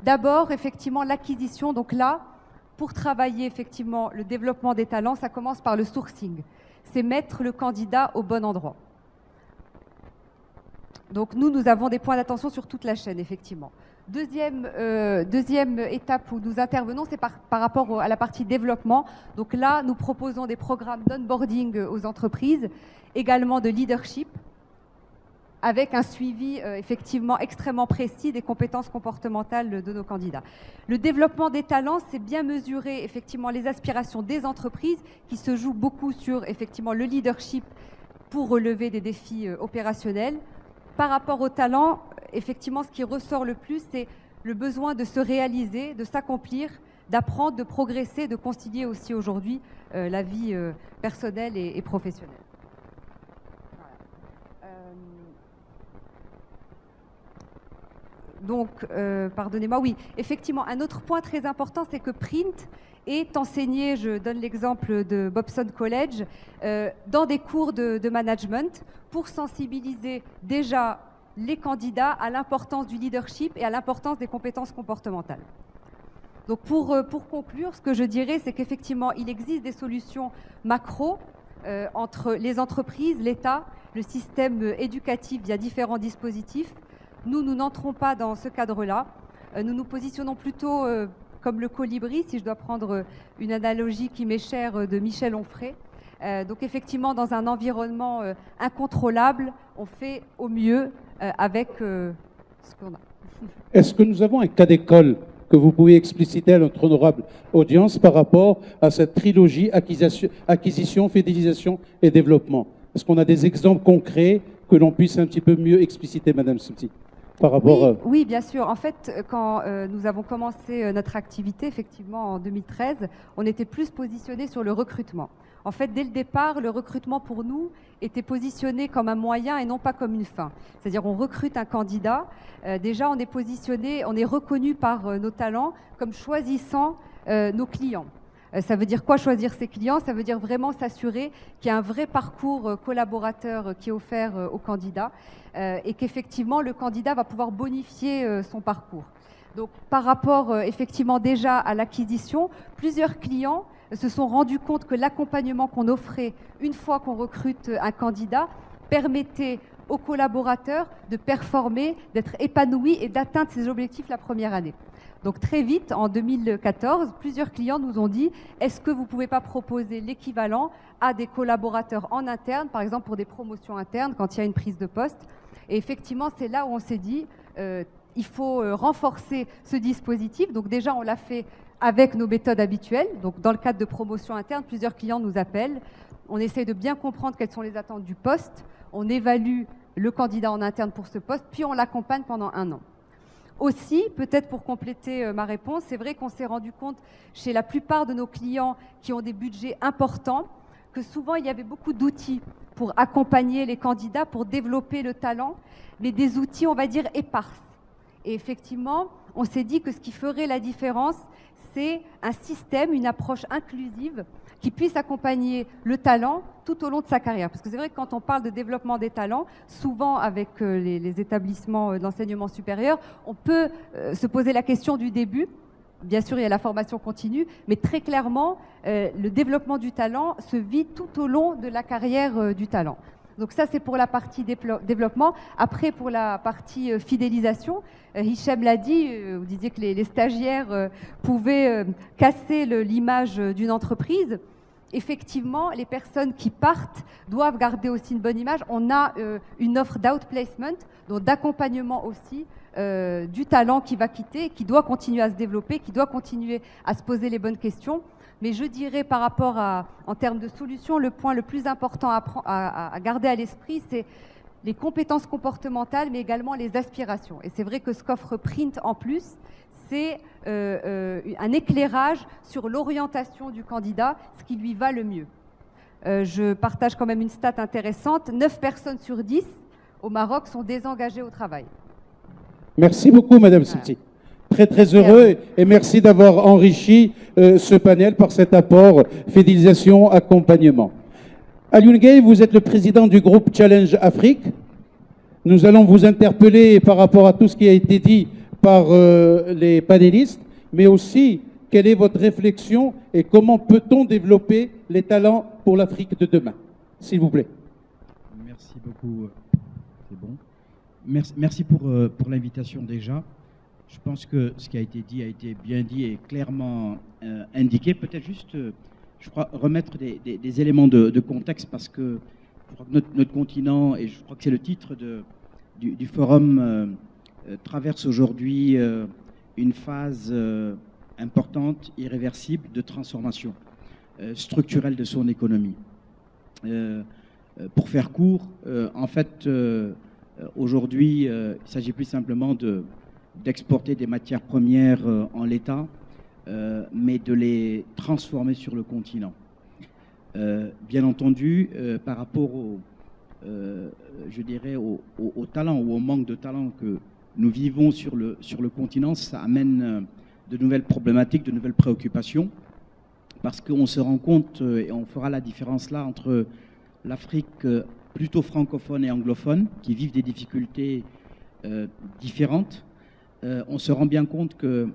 d'abord, effectivement, l'acquisition. Donc là, pour travailler effectivement le développement des talents, ça commence par le sourcing. C'est mettre le candidat au bon endroit. Donc nous avons des points d'attention sur toute la chaîne, effectivement. Deuxième étape où nous intervenons, c'est par rapport à la partie développement. Donc là, nous proposons des programmes d'onboarding aux entreprises, également de leadership, avec un suivi effectivement extrêmement précis des compétences comportementales de nos candidats. Le développement des talents, c'est bien mesurer effectivement les aspirations des entreprises qui se jouent beaucoup sur effectivement le leadership pour relever des défis opérationnels. Par rapport aux talents, effectivement, ce qui ressort le plus, c'est le besoin de se réaliser, de s'accomplir, d'apprendre, de progresser, de concilier aussi aujourd'hui la vie personnelle et professionnelle. Voilà. Donc, pardonnez-moi, oui, effectivement, un autre point très important, c'est que Print est enseigné, je donne l'exemple de Bobson College, dans des cours de management pour sensibiliser déjà les candidats à l'importance du leadership et à l'importance des compétences comportementales. Donc pour conclure, ce que je dirais, c'est qu'effectivement, il existe des solutions macro entre les entreprises, l'État, le système éducatif via différents dispositifs. Nous n'entrons pas dans ce cadre-là. Nous nous positionnons plutôt comme le colibri, si je dois prendre une analogie qui m'est chère de Michel Onfray. Donc effectivement, dans un environnement incontrôlable, on fait au mieux avec ce qu'on a. Est-ce que nous avons un cas d'école que vous pouvez expliciter à notre honorable audience par rapport à cette trilogie acquisition, fidélisation et développement? Est-ce qu'on a des exemples concrets que l'on puisse un petit peu mieux expliciter, Madame Subti, par rapport oui, bien sûr. En fait, quand nous avons commencé notre activité, effectivement, en 2013, on était plus positionné sur le recrutement. En fait, dès le départ, le recrutement pour nous était positionné comme un moyen et non pas comme une fin. C'est-à-dire, on recrute un candidat. Déjà, on est positionné, on est reconnu par nos talents comme choisissant nos clients. Ça veut dire quoi choisir ses clients? Ça veut dire vraiment s'assurer qu'il y a un vrai parcours collaborateur qui est offert au candidat et qu'effectivement, le candidat va pouvoir bonifier son parcours. Donc, par rapport effectivement déjà à l'acquisition, plusieurs clients se sont rendus compte que l'accompagnement qu'on offrait une fois qu'on recrute un candidat permettait aux collaborateurs de performer, d'être épanouis et d'atteindre ses objectifs la première année. Donc très vite, en 2014, plusieurs clients nous ont dit « Est-ce que vous ne pouvez pas proposer l'équivalent à des collaborateurs en interne, par exemple pour des promotions internes, quand il y a une prise de poste ?» Et effectivement, c'est là où on s'est dit il faut renforcer ce dispositif. Donc déjà, on l'a fait avec nos méthodes habituelles. Donc dans le cadre de promotion interne, plusieurs clients nous appellent. On essaie de bien comprendre quelles sont les attentes du poste. On évalue le candidat en interne pour ce poste, puis on l'accompagne pendant 1 an. Aussi, peut-être pour compléter ma réponse, c'est vrai qu'on s'est rendu compte chez la plupart de nos clients qui ont des budgets importants que souvent il y avait beaucoup d'outils pour accompagner les candidats, pour développer le talent, mais des outils, on va dire, éparses. Et effectivement, on s'est dit que ce qui ferait la différence, c'est un système, une approche inclusive qui puisse accompagner le talent tout au long de sa carrière. Parce que c'est vrai que quand on parle de développement des talents, souvent avec les établissements d'enseignement supérieur, on peut se poser la question du début. Bien sûr, il y a la formation continue, mais très clairement, le développement du talent se vit tout au long de la carrière du talent. Donc ça, c'est pour la partie développement. Après, pour la partie fidélisation, Hichem l'a dit, vous disiez que les stagiaires pouvaient casser l'image d'une entreprise. Effectivement, les personnes qui partent doivent garder aussi une bonne image. On a une offre d'outplacement, donc d'accompagnement aussi du talent qui va quitter, qui doit continuer à se développer, qui doit continuer à se poser les bonnes questions. Mais je dirais par rapport en termes de solutions, le point le plus important à garder à l'esprit, c'est les compétences comportementales, mais également les aspirations. Et c'est vrai que ce qu'offre Print en plus, c'est un éclairage sur l'orientation du candidat, ce qui lui va le mieux. Je partage quand même une stat intéressante. 9 personnes sur 10 au Maroc sont désengagées au travail. Merci beaucoup, Madame Subti. Très, très heureux et merci d'avoir enrichi ce panel par cet apport fidélisation, accompagnement. Alioune Gueye, vous êtes le président du groupe Challenge Afrique. Nous allons vous interpeller par rapport à tout ce qui a été dit par les panélistes, mais aussi quelle est votre réflexion et comment peut-on développer les talents pour l'Afrique de demain, s'il vous plaît. Merci beaucoup. C'est bon. Merci pour l'invitation déjà. Je pense que ce qui a été dit a été bien dit et clairement indiqué. Peut-être juste, je crois, remettre des éléments de contexte parce que je crois que notre continent, et je crois que c'est le titre du forum, traverse aujourd'hui une phase importante, irréversible de transformation structurelle de son économie. Pour faire court, en fait, aujourd'hui, il ne s'agit plus simplement d'exporter des matières premières en l'état, mais de les transformer sur le continent. Bien entendu, par rapport je dirais au talent ou au manque de talent que nous vivons sur le continent, ça amène de nouvelles problématiques, de nouvelles préoccupations, parce qu'on se rend compte, et on fera la différence là, entre l'Afrique plutôt francophone et anglophone, qui vivent des difficultés différentes. On se rend bien compte que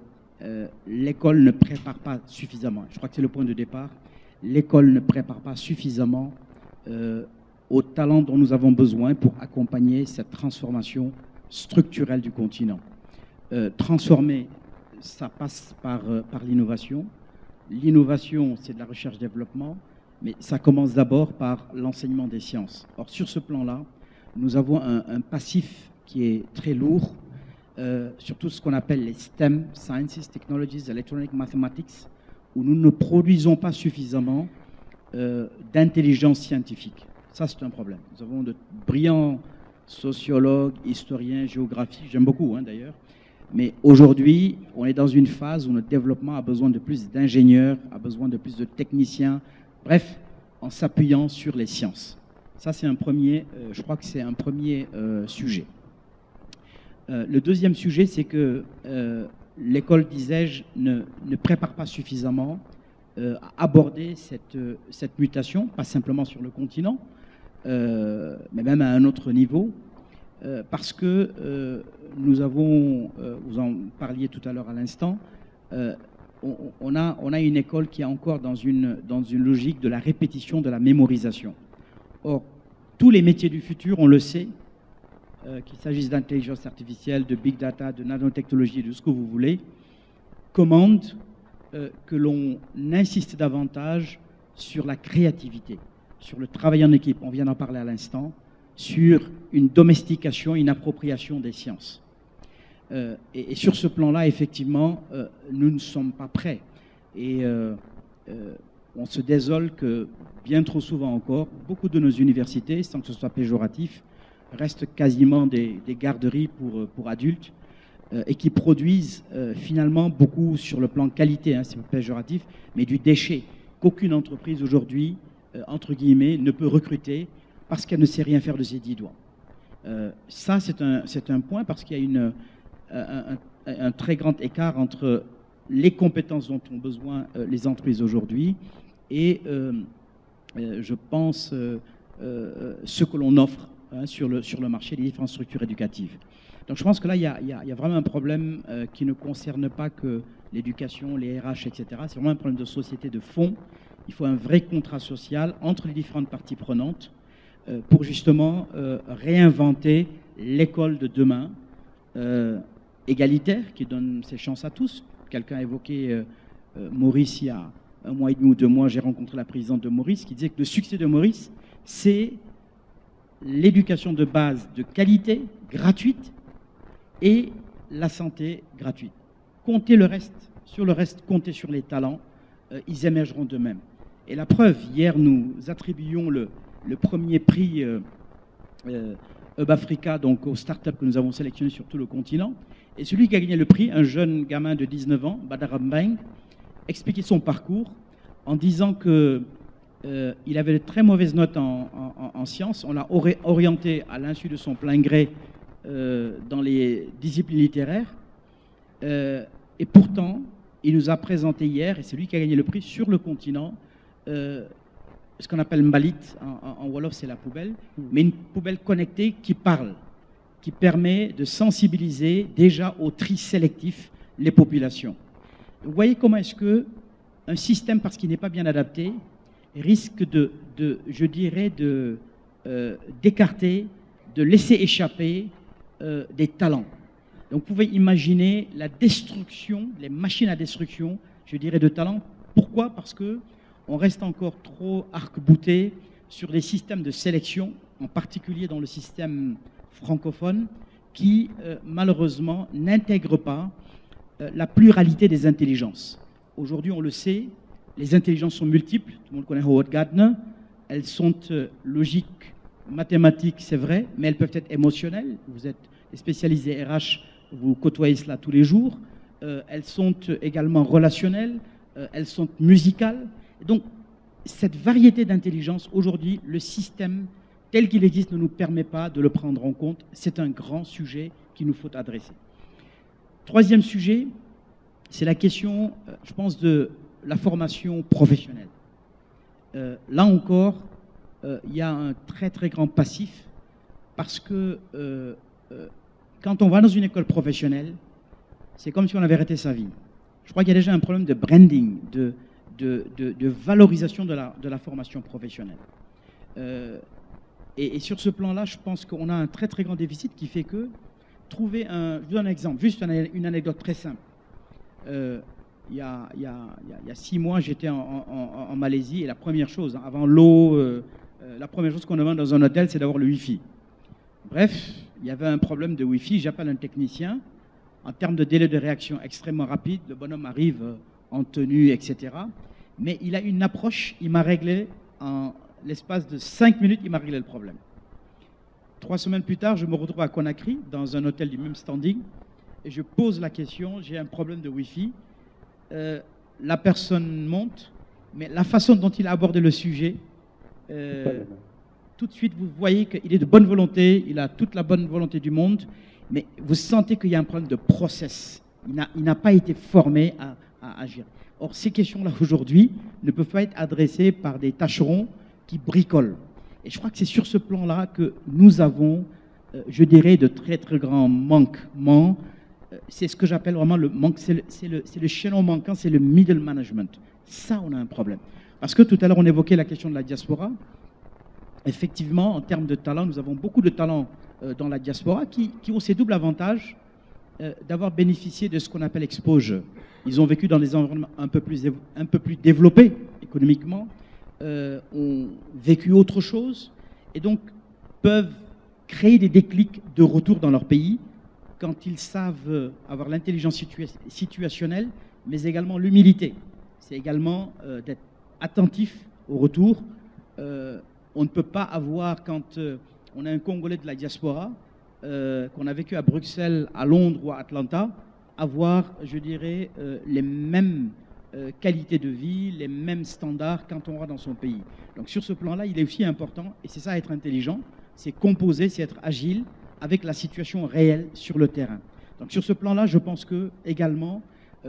l'école ne prépare pas suffisamment. Je crois que c'est le point de départ. L'école ne prépare pas suffisamment au talent dont nous avons besoin pour accompagner cette transformation structurelle du continent. Transformer, ça passe par l'innovation. L'innovation, c'est de la recherche-développement, mais ça commence d'abord par l'enseignement des sciences. Or, sur ce plan-là, nous avons un passif qui est très lourd, sur tout ce qu'on appelle les STEM, Sciences, Technologies, Electronic Mathematics, où nous ne produisons pas suffisamment d'intelligence scientifique. Ça, c'est un problème. Nous avons de brillants sociologues, historiens, géographies, j'aime beaucoup d'ailleurs, mais aujourd'hui, on est dans une phase où notre développement a besoin de plus d'ingénieurs, a besoin de plus de techniciens, bref, en s'appuyant sur les sciences. Ça, c'est un premier, je crois que c'est un premier sujet. Le deuxième sujet, c'est que l'école, disais-je, ne prépare pas suffisamment à aborder cette mutation, pas simplement sur le continent, mais même à un autre niveau, parce que nous avons, vous en parliez tout à l'heure à l'instant, on a une école qui est encore dans une logique de la répétition, de la mémorisation. Or, tous les métiers du futur, on le sait, qu'il s'agisse d'intelligence artificielle, de big data, de nanotechnologie, de ce que vous voulez, commandent que l'on insiste davantage sur la créativité, sur le travail en équipe, on vient d'en parler à l'instant, sur une domestication, une appropriation des sciences. Et sur ce plan-là, effectivement, nous ne sommes pas prêts. Et on se désole que, bien trop souvent encore, beaucoup de nos universités, sans que ce soit péjoratif, restent quasiment des garderies pour adultes et qui produisent finalement beaucoup sur le plan qualité, c'est pas péjoratif, mais du déchet qu'aucune entreprise aujourd'hui, entre guillemets, ne peut recruter parce qu'elle ne sait rien faire de ses 10 doigts. Ça, c'est un point parce qu'il y a un très grand écart entre les compétences dont ont besoin les entreprises aujourd'hui et, je pense, ce que l'on offre sur le marché des différentes structures éducatives. Donc je pense que là, il y a vraiment un problème qui ne concerne pas que l'éducation, les RH, etc. C'est vraiment un problème de société de fond. Il faut un vrai contrat social entre les différentes parties prenantes pour justement réinventer l'école de demain, égalitaire, qui donne ses chances à tous. Quelqu'un a évoqué Maurice il y a 1 mois et demi ou 2 mois, j'ai rencontré la présidente de Maurice qui disait que le succès de Maurice, c'est l'éducation de base de qualité, gratuite, et la santé gratuite. Comptez le reste, sur le reste, comptez sur les talents, ils émergeront d'eux-mêmes. Et la preuve, hier, nous attribuions le premier prix Hub Africa, donc aux startups que nous avons sélectionnés sur tout le continent. Et celui qui a gagné le prix, un jeune gamin de 19 ans, Badara Mbeng, expliquait son parcours en disant que il avait de très mauvaises notes en sciences. On l'a orienté à l'insu de son plein gré dans les disciplines littéraires. Et pourtant, il nous a présenté hier, et c'est lui qui a gagné le prix sur le continent, ce qu'on appelle Mbalit, en Wolof c'est la poubelle, mais une poubelle connectée qui parle, qui permet de sensibiliser déjà au tri sélectif les populations. Vous voyez comment est-ce qu'un système, parce qu'il n'est pas bien adapté, risque je dirais, d'écarter, de laisser échapper des talents. Donc vous pouvez imaginer la destruction, les machines à destruction, je dirais, de talents. Pourquoi? Parce qu'on reste encore trop arc-bouté sur les systèmes de sélection, en particulier dans le système francophone, qui malheureusement n'intègre pas la pluralité des intelligences. Aujourd'hui, on le sait, les intelligences sont multiples. Tout le monde connaît Howard Gardner. Elles sont logiques, mathématiques, c'est vrai, mais elles peuvent être émotionnelles. Vous êtes spécialisé RH, vous côtoyez cela tous les jours. Elles sont également relationnelles, elles sont musicales. Donc, cette variété d'intelligence, aujourd'hui, le système tel qu'il existe ne nous permet pas de le prendre en compte. C'est un grand sujet qu'il nous faut adresser. Troisième sujet, c'est la question, je pense, de la formation professionnelle. Là encore, il y a un très très grand passif parce que quand on va dans une école professionnelle, c'est comme si on avait arrêté sa vie. Je crois qu'il y a déjà un problème de branding, de valorisation de la formation professionnelle. Et sur ce plan-là, je pense qu'on a un très très grand déficit qui fait que trouver un... Je vous donne un exemple, juste une anecdote très simple. Il y a 6 mois, j'étais en Malaisie et la première chose, avant l'eau, la première chose qu'on demande dans un hôtel, c'est d'avoir le Wi-Fi. Bref, il y avait un problème de Wi-Fi, j'appelle un technicien. En termes de délai de réaction extrêmement rapide, le bonhomme arrive en tenue, etc. Mais il a une approche, il m'a réglé en l'espace de 5 minutes, il m'a réglé le problème. 3 semaines plus tard, je me retrouve à Conakry, dans un hôtel du même standing, et je pose la question, j'ai un problème de Wi-Fi. La personne monte, mais la façon dont il a abordé le sujet, tout de suite, vous voyez qu'il est de bonne volonté, il a toute la bonne volonté du monde, mais vous sentez qu'il y a un problème de process. Il n'a pas été formé à agir. Or, ces questions-là, aujourd'hui, ne peuvent pas être adressées par des tâcherons qui bricolent. Et je crois que c'est sur ce plan-là que nous avons, je dirais, de très, très grands manquements. C'est ce que j'appelle vraiment le manque, c'est le chaînon manquant, c'est le middle management. Ça, on a un problème. Parce que tout à l'heure, on évoquait la question de la diaspora. Effectivement, en termes de talent, nous avons beaucoup de talents dans la diaspora qui ont ces doubles avantages d'avoir bénéficié de ce qu'on appelle exposure. Ils ont vécu dans des environnements un peu plus développés économiquement, ont vécu autre chose et donc peuvent créer des déclics de retour dans leur pays quand ils savent avoir l'intelligence situationnelle, mais également l'humilité. C'est également d'être attentif au retour. On ne peut pas avoir, quand on a un Congolais de la diaspora, qu'on a vécu à Bruxelles, à Londres ou à Atlanta, avoir, je dirais, les mêmes qualités de vie, les mêmes standards quand on va dans son pays. Donc sur ce plan-là, il est aussi important, et c'est ça être intelligent, c'est composer, c'est être agile avec la situation réelle sur le terrain. Donc sur ce plan-là, je pense que également,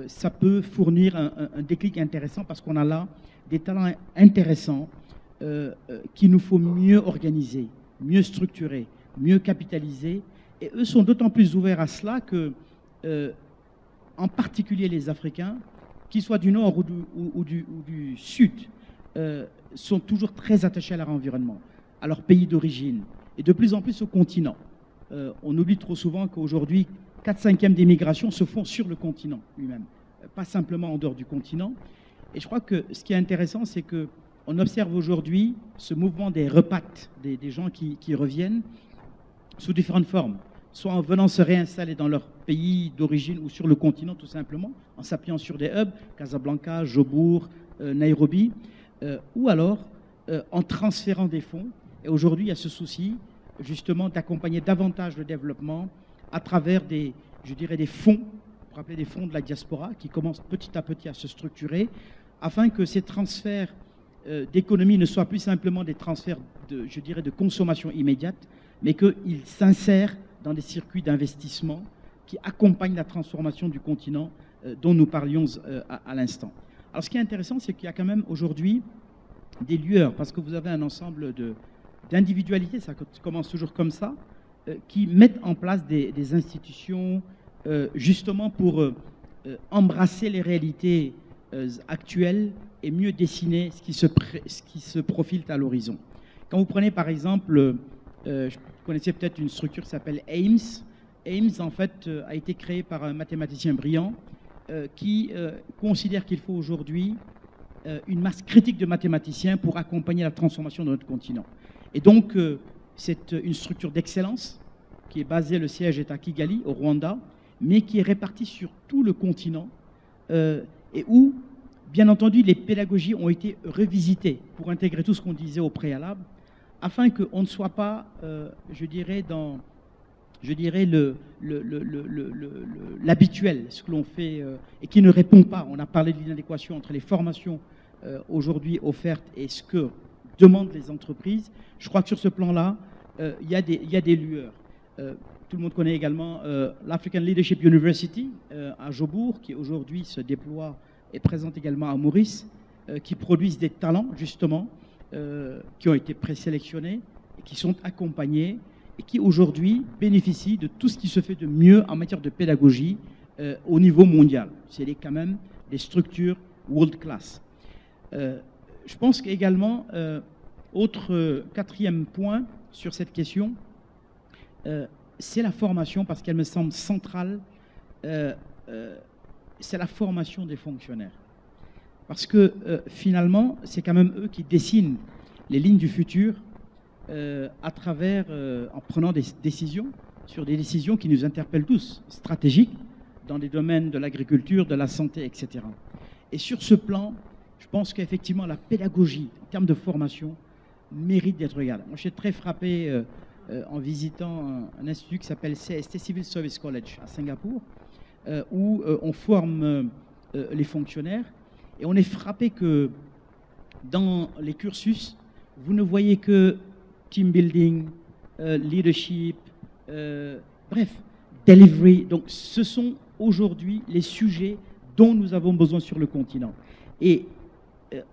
ça peut fournir un déclic intéressant parce qu'on a là des talents intéressants qu'il nous faut mieux organiser, mieux structurer, mieux capitaliser. Et eux sont d'autant plus ouverts à cela que, en particulier les Africains, qu'ils soient du Nord ou du Sud, sont toujours très attachés à leur environnement, à leur pays d'origine, et de plus en plus au continent. On oublie trop souvent qu'aujourd'hui, 4/5 des migrations se font sur le continent lui-même, pas simplement en dehors du continent. Et je crois que ce qui est intéressant, c'est qu'on observe aujourd'hui ce mouvement des repats, des gens qui reviennent sous différentes formes, soit en venant se réinstaller dans leur pays d'origine ou sur le continent tout simplement, en s'appuyant sur des hubs, Casablanca, Jobourg, Nairobi, ou alors en transférant des fonds. Et aujourd'hui, il y a ce souci justement d'accompagner davantage le développement à travers je dirais des fonds, pour appeler des fonds de la diaspora, qui commencent petit à petit à se structurer, afin que ces transferts d'économie ne soient plus simplement des transferts je dirais, de consommation immédiate, mais qu'ils s'insèrent dans des circuits d'investissement qui accompagnent la transformation du continent dont nous parlions à l'instant. Alors ce qui est intéressant, c'est qu'il y a quand même aujourd'hui des lueurs, parce que vous avez un ensemble d'individualités, ça commence toujours comme ça, qui mettent en place des institutions justement pour embrasser les réalités actuelles et mieux dessiner ce qui se profile à l'horizon. Quand vous prenez par exemple, vous connaissez peut-être une structure qui s'appelle AIMS. AIMS, en fait, a été créé par un mathématicien brillant qui considère qu'il faut aujourd'hui une masse critique de mathématiciens pour accompagner la transformation de notre continent. Et donc, c'est une structure d'excellence qui est basée, le siège est à Kigali, au Rwanda, mais qui est répartie sur tout le continent et où, bien entendu, les pédagogies ont été revisitées pour intégrer tout ce qu'on disait au préalable, afin qu'on ne soit pas, je dirais, dans l'habituel, ce que l'on fait, et qui ne répond pas. On a parlé de l'inadéquation entre les formations aujourd'hui offertes et ce que demandent les entreprises. Je crois que sur ce plan-là, il y a des lueurs. tout le monde connaît également l'African Leadership University à Jobourg, qui aujourd'hui se déploie et présente également à Maurice, qui produisent des talents, justement, qui ont été présélectionnés, et qui sont accompagnés, et qui aujourd'hui bénéficient de tout ce qui se fait de mieux en matière de pédagogie au niveau mondial. C'est quand même des structures world class. Je pense qu'également, autre quatrième point sur cette question, c'est la formation, parce qu'elle me semble centrale, c'est la formation des fonctionnaires. Parce que finalement, c'est quand même eux qui dessinent les lignes du futur à travers, en prenant des décisions, sur des décisions qui nous interpellent tous, stratégiques, dans les domaines de l'agriculture, de la santé, etc. Et sur ce plan, je pense qu'effectivement, la pédagogie, en termes de formation, mérite d'être regardée. Moi, je suis très frappé en visitant un institut qui s'appelle CST, Civil Service College, à Singapour, où on forme les fonctionnaires. Et on est frappé que dans les cursus, vous ne voyez que team building, leadership, bref, delivery. Donc, ce sont aujourd'hui les sujets dont nous avons besoin sur le continent. Et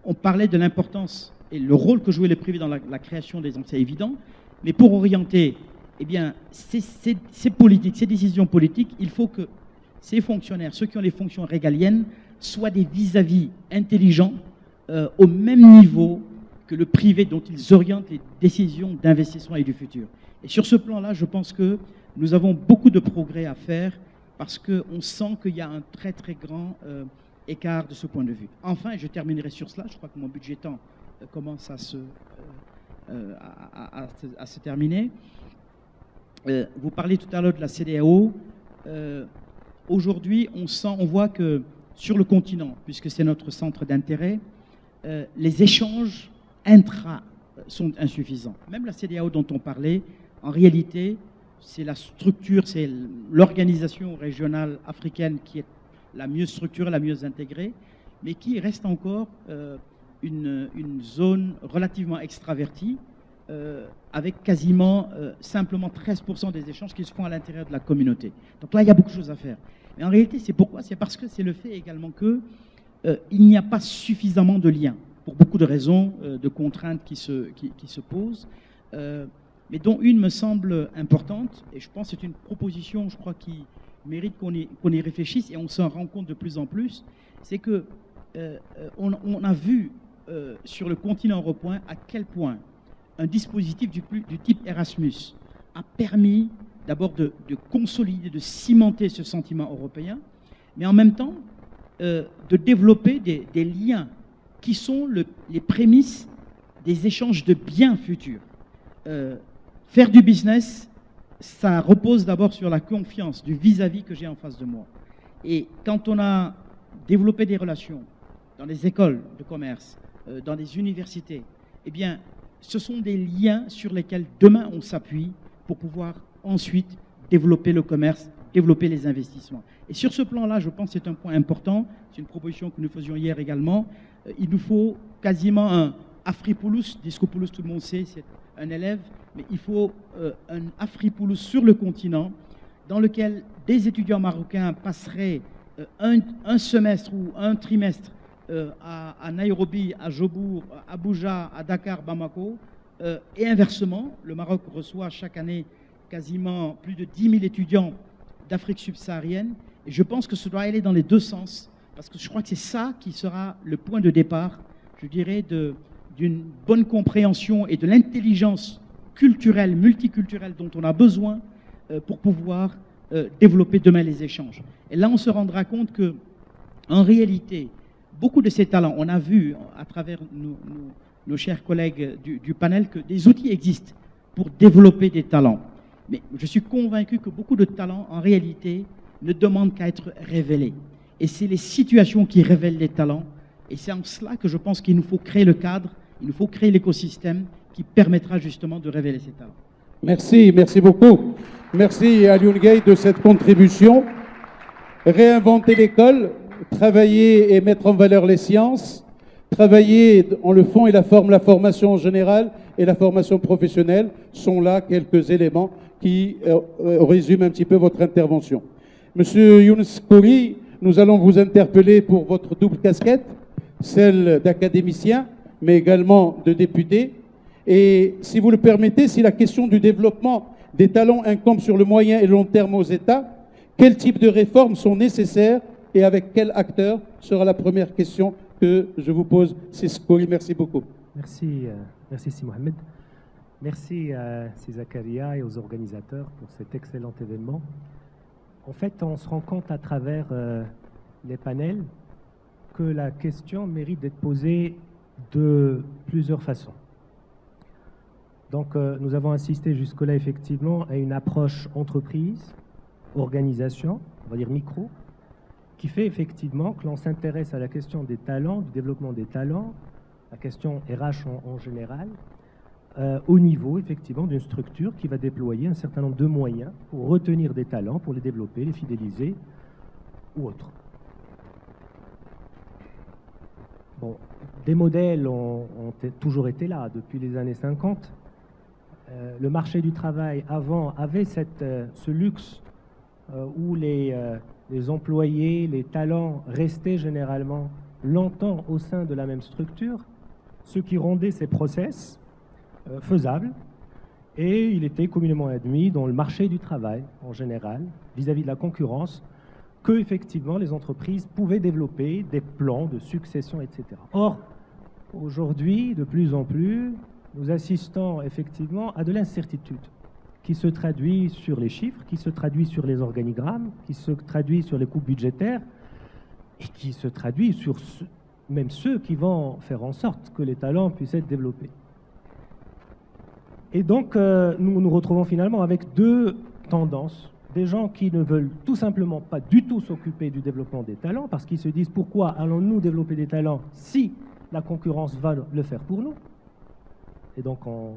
on parlait de l'importance et le rôle que jouait le privé dans la création des emplois, c'est évident. Mais pour orienter, eh bien, ces politiques, ces décisions politiques, il faut que ces fonctionnaires, ceux qui ont les fonctions régaliennes, soient des vis-à-vis intelligents au même niveau que le privé dont ils orientent les décisions d'investissement et du futur. Et sur ce plan-là, je pense que nous avons beaucoup de progrès à faire parce qu'on sent qu'il y a un très très grand écart de ce point de vue. Enfin, je terminerai sur cela, je crois que mon budget temps commence à se terminer. Vous parlez tout à l'heure de la CEDEAO. Aujourd'hui, on voit que sur le continent, puisque c'est notre centre d'intérêt, les échanges intra sont insuffisants. Même la CEDEAO dont on parlait, en réalité, c'est la structure, c'est l'organisation régionale africaine qui est la mieux structurée, la mieux intégrée, mais qui reste encore une zone relativement extravertie, avec quasiment simplement 13% des échanges qui se font à l'intérieur de la communauté. Donc là, il y a beaucoup de choses à faire. Mais en réalité, c'est pourquoi? C'est parce que c'est le fait également qu'il n'y a pas suffisamment de liens, pour beaucoup de raisons, de contraintes qui se posent, mais dont une me semble importante, et je pense que c'est une proposition, je crois, qui mérite qu'on y réfléchisse, et on s'en rend compte de plus en plus, c'est que on a vu sur le continent européen à quel point un dispositif du type Erasmus a permis d'abord de consolider, de cimenter ce sentiment européen, mais en même temps de développer des liens qui sont les prémices des échanges de biens futurs. Faire du business, ça repose d'abord sur la confiance du vis-à-vis que j'ai en face de moi. Et quand on a développé des relations dans les écoles de commerce, dans les universités, eh bien, ce sont des liens sur lesquels demain on s'appuie pour pouvoir ensuite développer le commerce, développer les investissements. Et sur ce plan-là, je pense que c'est un point important. C'est une proposition que nous faisions hier également. Il nous faut quasiment un Afripoulos. Discopoulos, tout le monde sait, c'est un élève, mais il faut un Afripoulos sur le continent dans lequel des étudiants marocains passeraient un semestre ou un trimestre à Nairobi, à Jobourg, à Abuja, à Dakar, Bamako, et inversement, le Maroc reçoit chaque année quasiment plus de 10 000 étudiants d'Afrique subsaharienne, et je pense que ce doit aller dans les deux sens, parce que je crois que c'est ça qui sera le point de départ, je dirais, d'une bonne compréhension et de l'intelligence culturelle, multiculturelle dont on a besoin pour pouvoir développer demain les échanges. Et là, on se rendra compte que, en réalité, beaucoup de ces talents, on a vu à travers nos chers collègues du panel que des outils existent pour développer des talents. Mais je suis convaincu que beaucoup de talents, en réalité, ne demandent qu'à être révélés. Et c'est les situations qui révèlent les talents. Et c'est en cela que je pense qu'il nous faut créer le cadre, il nous faut créer l'écosystème qui permettra justement de révéler ces talents. Merci, merci beaucoup. Merci à Alioune Gueye de cette contribution. Réinventer l'école, travailler et mettre en valeur les sciences, travailler en le fond et la forme, la formation en général et la formation professionnelle sont là quelques éléments qui résume un petit peu votre intervention. Monsieur Younes Khoury, nous allons vous interpeller pour votre double casquette, celle d'académicien, mais également de député. Et si vous le permettez, si la question du développement des talents incombe sur le moyen et long terme aux États, quel type de réformes sont nécessaires et avec quel acteur sera la première question que je vous pose, Sis Khoury. Merci beaucoup. Merci, merci Si Mohamed. Merci à Si Zakaria et aux organisateurs pour cet excellent événement. En fait, on se rend compte à travers les panels que la question mérite d'être posée de plusieurs façons. Donc, nous avons assisté jusque-là effectivement à une approche entreprise, organisation, on va dire micro, qui fait effectivement que l'on s'intéresse à la question des talents, du développement des talents, la question RH en général, au niveau effectivement d'une structure qui va déployer un certain nombre de moyens pour retenir des talents, pour les développer, les fidéliser ou autres. Bon, des modèles ont toujours été là depuis les années 50. Le marché du travail avant avait ce luxe où les employés, les talents restaient généralement longtemps au sein de la même structure, ce qui rendait ces process faisables, et il était communément admis dans le marché du travail en général, vis-à-vis de la concurrence, que effectivement les entreprises pouvaient développer des plans de succession, etc. Or, aujourd'hui, de plus en plus, nous assistons effectivement à de l'incertitude qui se traduit sur les chiffres, qui se traduit sur les organigrammes, qui se traduit sur les coupes budgétaires et qui se traduit sur même ceux qui vont faire en sorte que les talents puissent être développés. Et donc, nous nous retrouvons finalement avec deux tendances. Des gens qui ne veulent tout simplement pas du tout s'occuper du développement des talents parce qu'ils se disent pourquoi allons-nous développer des talents si la concurrence va le faire pour nous? Et donc, on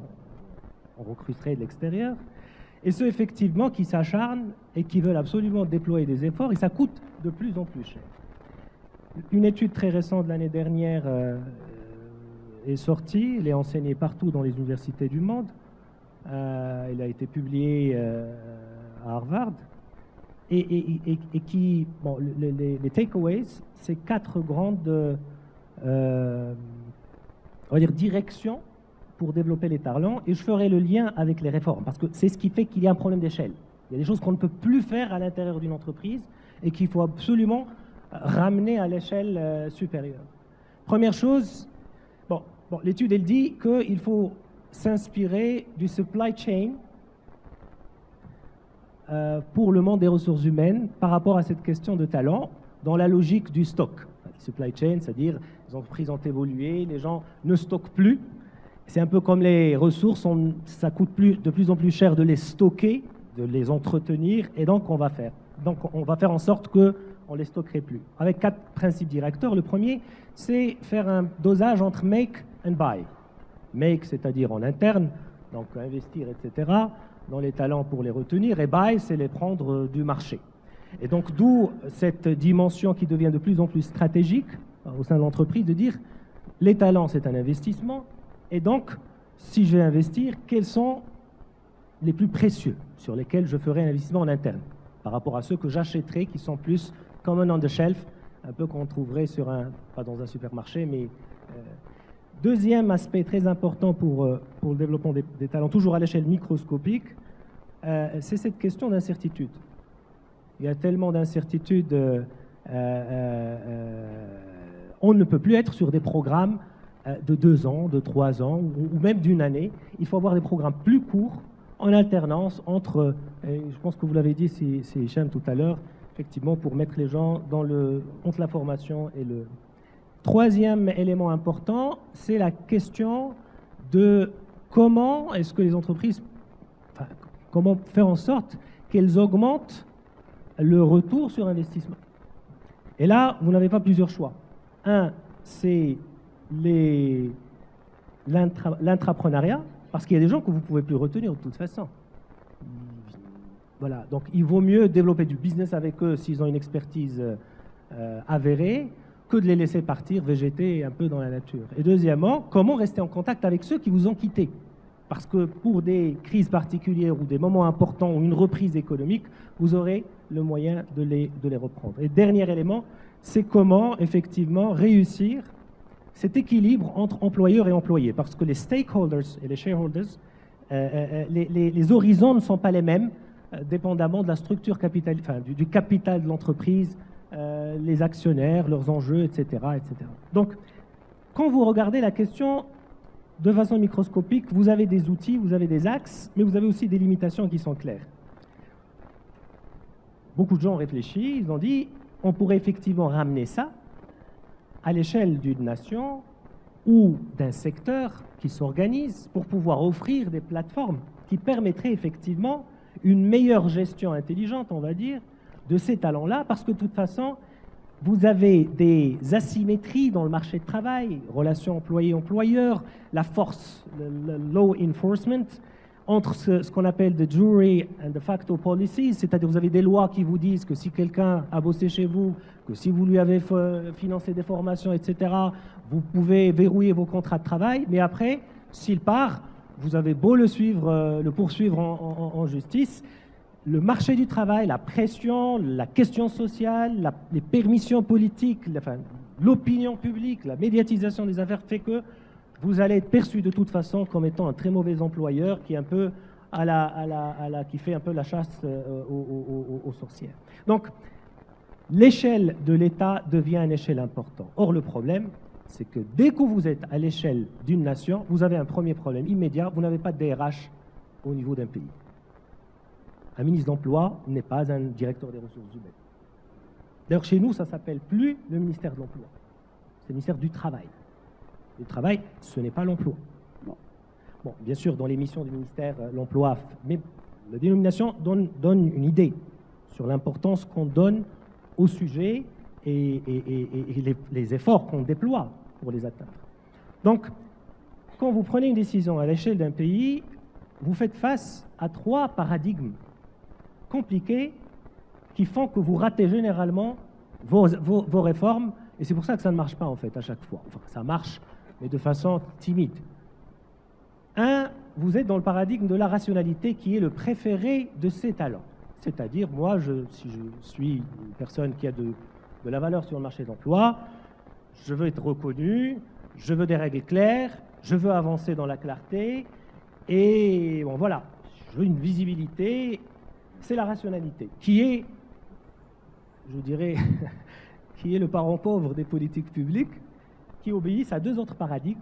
recruterait de l'extérieur. Et ceux, effectivement, qui s'acharnent et qui veulent absolument déployer des efforts, et ça coûte de plus en plus cher. Une étude très récente de l'année dernière est sortie, elle est enseignée partout dans les universités du monde. Elle a été publiée à Harvard. Et qui, bon, les takeaways, c'est 4 grandes on va dire, directions pour développer les talents, et je ferai le lien avec les réformes, parce que c'est ce qui fait qu'il y a un problème d'échelle. Il y a des choses qu'on ne peut plus faire à l'intérieur d'une entreprise et qu'il faut absolument ramener à l'échelle supérieure. Première chose, bon, l'étude, elle dit qu'il faut s'inspirer du supply chain pour le monde des ressources humaines par rapport à cette question de talent dans la logique du stock. Supply chain, c'est-à-dire les entreprises ont évolué, les gens ne stockent plus. C'est un peu comme les ressources, ça coûte de plus en plus cher de les stocker, de les entretenir, et donc on va faire en sorte qu'on ne les stockerait plus. Avec 4 principes directeurs. Le premier, c'est faire un dosage entre make and buy. Make, c'est-à-dire en interne, donc investir, etc., dans les talents pour les retenir, et buy, c'est les prendre du marché. Et donc d'où cette dimension qui devient de plus en plus stratégique au sein de l'entreprise, de dire les talents, c'est un investissement. Et donc, si je vais investir, quels sont les plus précieux sur lesquels je ferai un investissement en interne par rapport à ceux que j'achèterai qui sont plus common on the shelf, un peu qu'on trouverait pas dans un supermarché, mais... Deuxième aspect très important pour le développement des talents, toujours à l'échelle microscopique, c'est cette question d'incertitude. Il y a tellement d'incertitudes, on ne peut plus être sur des programmes de 2 ans, de 3 ans, ou même d'une année. Il faut avoir des programmes plus courts, en alternance entre, je pense que vous l'avez dit, c'est Hicham tout à l'heure, effectivement, pour mettre les gens entre la formation et le... Troisième élément important, c'est la question de comment est-ce que les entreprises, comment faire en sorte qu'elles augmentent le retour sur investissement. Et là, vous n'avez pas plusieurs choix. Un, c'est l'intrapreneuriat, parce qu'il y a des gens que vous ne pouvez plus retenir de toute façon. Voilà, donc il vaut mieux développer du business avec eux s'ils ont une expertise avérée, que de les laisser partir, végéter un peu dans la nature. Et deuxièmement, comment rester en contact avec ceux qui vous ont quitté? parce que pour des crises particulières ou des moments importants ou une reprise économique, vous aurez le moyen de les reprendre. Et dernier élément, c'est comment effectivement réussir cet équilibre entre employeurs et employés, parce que les stakeholders et les shareholders, les horizons ne sont pas les mêmes, dépendamment de la structure capital, enfin, du capital de l'entreprise, les actionnaires, leurs enjeux, etc., etc. Donc, quand vous regardez la question de façon microscopique, vous avez des outils, vous avez des axes, mais vous avez aussi des limitations qui sont claires. Beaucoup de gens ont réfléchi, ils ont dit, on pourrait effectivement ramener ça à l'échelle d'une nation ou d'un secteur qui s'organise pour pouvoir offrir des plateformes qui permettraient effectivement une meilleure gestion intelligente, on va dire, de ces talents-là, parce que de toute façon, vous avez des asymétries dans le marché de travail, relations employé-employeur, la force, le law enforcement, entre ce qu'on appelle the jury and de facto policies, c'est-à-dire vous avez des lois qui vous disent que si quelqu'un a bossé chez vous, que si vous lui avez financé des formations, etc., vous pouvez verrouiller vos contrats de travail, mais après, s'il part, vous avez beau le suivre, le poursuivre en justice, le marché du travail, la pression, la question sociale, les permissions politiques, l'opinion publique, la médiatisation des affaires fait que vous allez être perçu de toute façon comme étant un très mauvais employeur qui est un peu qui fait un peu la chasse aux sorcières. Donc, l'échelle de l'État devient une échelle importante. Or, le problème, c'est que dès que vous êtes à l'échelle d'une nation, vous avez un premier problème immédiat, vous n'avez pas de DRH au niveau d'un pays. Un ministre d'Emploi n'est pas un directeur des ressources humaines. D'ailleurs, chez nous, ça ne s'appelle plus le ministère de l'Emploi. C'est le ministère du Travail. Le travail, ce n'est pas l'emploi. Bon, bien sûr, dans les missions du ministère, l'emploi, mais la dénomination donne une idée sur l'importance qu'on donne au sujet et les efforts qu'on déploie pour les atteindre. Donc, quand vous prenez une décision à l'échelle d'un pays, vous faites face à 3 paradigmes compliqués qui font que vous ratez généralement vos réformes, et c'est pour ça que ça ne marche pas en fait à chaque fois. Enfin, ça marche, mais de façon timide. Vous êtes dans le paradigme de la rationalité qui est le préféré de ces talents. C'est-à-dire, moi, si je suis une personne qui a de la valeur sur le marché de l'emploi, je veux être reconnu, je veux des règles claires, je veux avancer dans la clarté, et bon, voilà, je veux une visibilité. C'est la rationalité, qui est, je dirais, qui est le parent pauvre des politiques publiques, qui obéissent à 2 autres paradigmes.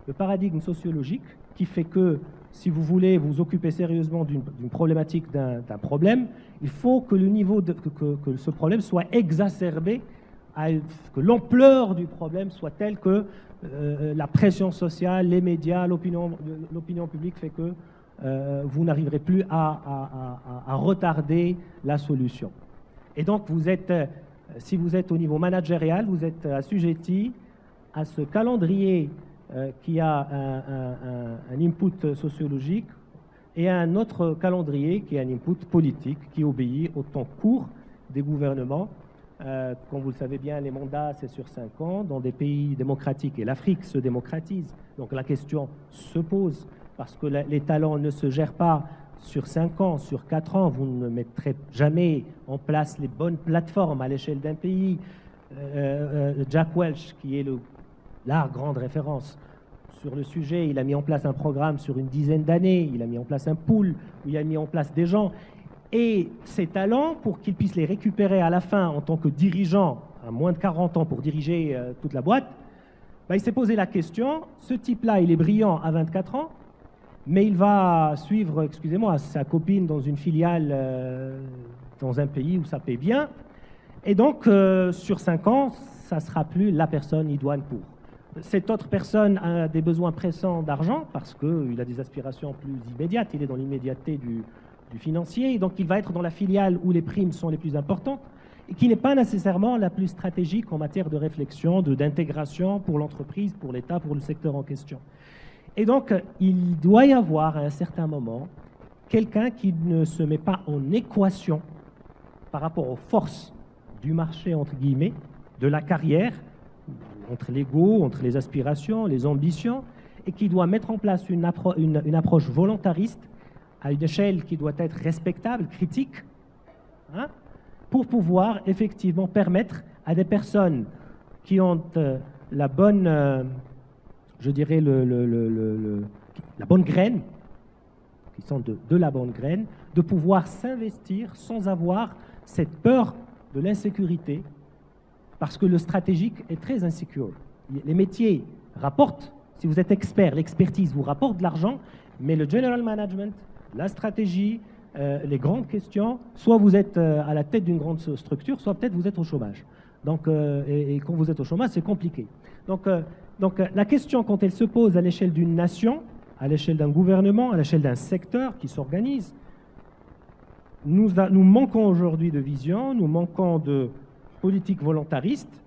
Le paradigme sociologique, qui fait que si vous voulez vous occuper sérieusement d'une problématique, d'un problème, il faut que le niveau que ce problème soit exacerbé, que l'ampleur du problème soit telle que la pression sociale, les médias, l'opinion publique fait que vous n'arriverez plus à retarder la solution. Et donc, si vous êtes au niveau managérial, vous êtes assujetti à ce calendrier qui a un input sociologique et à un autre calendrier qui a un input politique qui obéit au temps court des gouvernements. Comme vous le savez bien, les mandats, c'est sur 5 ans dans des pays démocratiques, et l'Afrique se démocratise. Donc la question se pose, parce que les talents ne se gèrent pas sur 5 ans, sur 4 ans. Vous ne mettrez jamais en place les bonnes plateformes à l'échelle d'un pays. Jack Welch, qui est la grande référence sur le sujet, il a mis en place un programme sur une dizaine d'années, il a mis en place un pool où il a mis en place des gens. Et ces talents, pour qu'ils puissent les récupérer à la fin en tant que dirigeant, à moins de 40 ans pour diriger toute la boîte, il s'est posé la question, ce type-là, il est brillant à 24 ans, mais il va suivre, excusez-moi, sa copine dans une filiale dans un pays où ça paie bien. Et donc, sur 5 ans, ça ne sera plus la personne idoine pour. Cette autre personne a des besoins pressants d'argent parce qu'il a des aspirations plus immédiates, il est dans l'immédiateté du financier, donc il va être dans la filiale où les primes sont les plus importantes et qui n'est pas nécessairement la plus stratégique en matière de réflexion, d'intégration pour l'entreprise, pour l'État, pour le secteur en question. Et donc, il doit y avoir à un certain moment quelqu'un qui ne se met pas en équation par rapport aux forces du marché, entre guillemets, de la carrière, entre l'ego, entre les aspirations, les ambitions, et qui doit mettre en place une approche volontariste à une échelle qui doit être respectable, critique, hein, pour pouvoir effectivement permettre à des personnes qui ont la bonne, je dirais, la bonne graine, qui sont de la bonne graine, de pouvoir s'investir sans avoir cette peur de l'insécurité, parce que le stratégique est très insécure. Les métiers rapportent, si vous êtes expert, l'expertise vous rapporte de l'argent, mais le general management, la stratégie, les grandes questions, soit vous êtes à la tête d'une grande structure, soit peut-être vous êtes au chômage. Donc, et quand vous êtes au chômage, c'est compliqué. Donc, la question, quand elle se pose à l'échelle d'une nation, à l'échelle d'un gouvernement, à l'échelle d'un secteur qui s'organise, nous manquons aujourd'hui de vision, nous manquons de politique volontariste,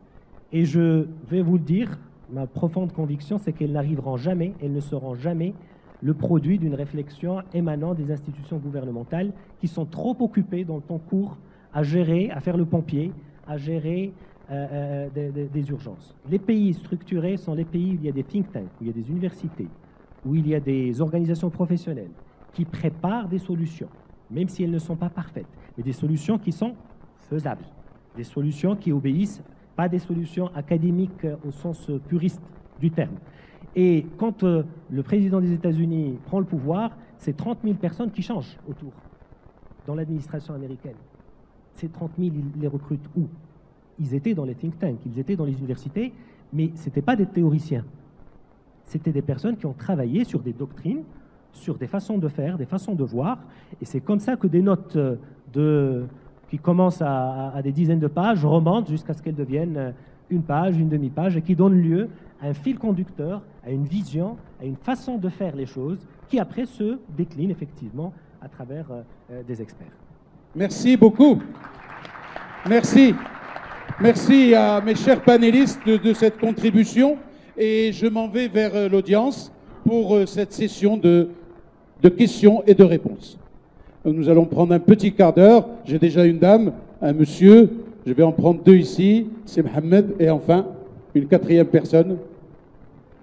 et je vais vous le dire, ma profonde conviction, c'est qu'elles n'arriveront jamais, elles ne seront jamais le produit d'une réflexion émanant des institutions gouvernementales qui sont trop occupées dans le temps court à gérer, à faire le pompier, à gérer des urgences. Les pays structurés sont les pays où il y a des think tanks, où il y a des universités, où il y a des organisations professionnelles qui préparent des solutions, même si elles ne sont pas parfaites, mais des solutions qui sont faisables, des solutions qui obéissent, pas des solutions académiques au sens puriste du terme. Et quand le président des États-Unis prend le pouvoir, c'est 30 000 personnes qui changent autour, dans l'administration américaine. Ces 30 000, ils les recrutent où? Ils étaient dans les think tanks, ils étaient dans les universités, mais ce n'étaient pas des théoriciens. C'était des personnes qui ont travaillé sur des doctrines, sur des façons de faire, des façons de voir, et c'est comme ça que des notes qui commencent à des dizaines de pages remontent jusqu'à ce qu'elles deviennent une page, une demi-page, et qui donnent lieu à un fil conducteur, à une vision, à une façon de faire les choses, qui après se décline effectivement à travers des experts. Merci beaucoup. Merci. Merci à mes chers panélistes de cette contribution. Et je m'en vais vers l'audience pour cette session de questions et de réponses. Nous allons prendre un petit quart d'heure. J'ai déjà une dame, un monsieur. Je vais en prendre deux ici. C'est Mohamed. Et enfin, une quatrième personne.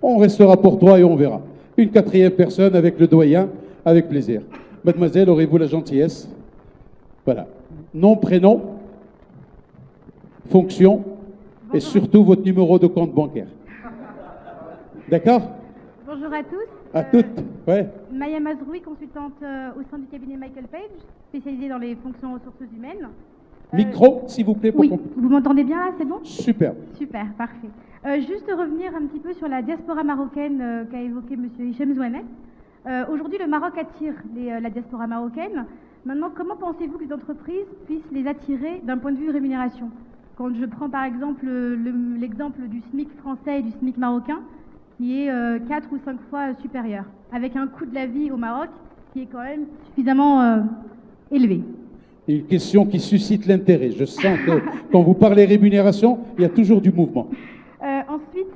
On restera pour trois et on verra. Une quatrième personne avec le doyen, avec plaisir. Mademoiselle, aurez-vous la gentillesse? Voilà. Nom, prénom, fonction et surtout votre numéro de compte bancaire. D'accord? Bonjour à tous. À toutes, ouais. Maya Mazroui, consultante au sein du cabinet Michael Page, spécialisée dans les fonctions ressources humaines. Micro, s'il vous plaît. Pour oui, vous m'entendez bien là, c'est bon? Super. Super, parfait. Juste revenir un petit peu sur la diaspora marocaine qu'a évoqué M. Hichem Zouanet. Aujourd'hui, le Maroc attire la diaspora marocaine. Maintenant, comment pensez-vous que les entreprises puissent les attirer d'un point de vue rémunération? Quand je prends par exemple l'exemple du SMIC français et du SMIC marocain, qui est 4 ou 5 fois supérieur, avec un coût de la vie au Maroc qui est quand même suffisamment élevé. Une question qui suscite l'intérêt. Je sens que quand vous parlez rémunération, il y a toujours du mouvement. Ensuite,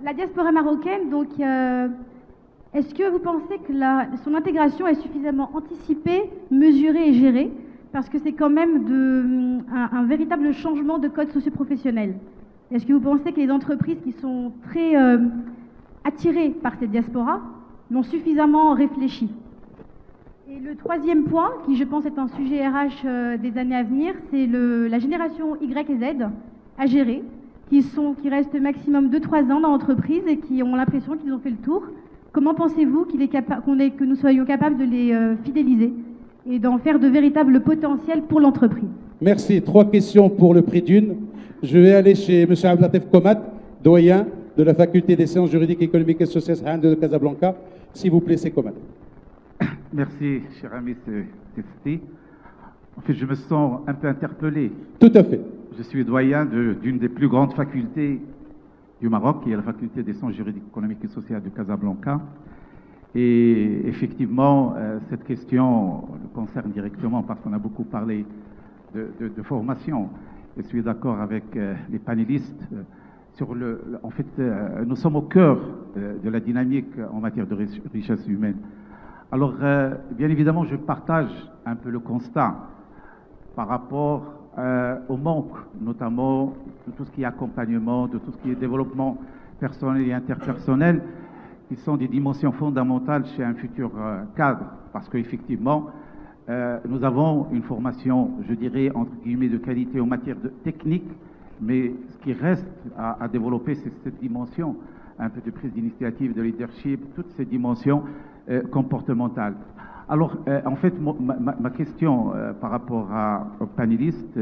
la diaspora marocaine, donc, est-ce que vous pensez que son intégration est suffisamment anticipée, mesurée et gérée? Parce que c'est quand même un véritable changement de code socio-professionnel. Est-ce que vous pensez que les entreprises qui sont très attirées par cette diaspora l'ont suffisamment réfléchi? Et le troisième point, qui je pense est un sujet RH des années à venir, c'est la génération Y et Z à gérer, qui restent maximum 2-3 ans dans l'entreprise et qui ont l'impression qu'ils ont fait le tour. Comment pensez-vous que nous soyons capables de les fidéliser et d'en faire de véritables potentiels pour l'entreprise? Merci. 3 questions pour le prix d'une. Je vais aller chez M. Abdelatif Komat, doyen de la faculté des sciences juridiques, économiques et sociales de Casablanca. S'il vous plaît, c'est Komat. Merci, cher ami Testi. En fait, je me sens un peu interpellé. Tout à fait. Je suis doyen d'une des plus grandes facultés du Maroc, qui est la faculté des sciences juridiques, économiques et sociales de Casablanca. Et effectivement, cette question me concerne directement parce qu'on a beaucoup parlé de formation. Je suis d'accord avec les panélistes sur en fait, nous sommes au cœur de la dynamique en matière de richesse humaine. Alors, bien évidemment, je partage un peu le constat par rapport au manque, notamment de tout ce qui est accompagnement, de tout ce qui est développement personnel et interpersonnel, qui sont des dimensions fondamentales chez un futur cadre, parce qu'effectivement, nous avons une formation, je dirais, entre guillemets, de qualité en matière de technique, mais ce qui reste à développer, c'est cette dimension, un peu de prise d'initiative, de leadership, toutes ces dimensions comportementales. Alors, en fait, ma question par rapport aux panélistes,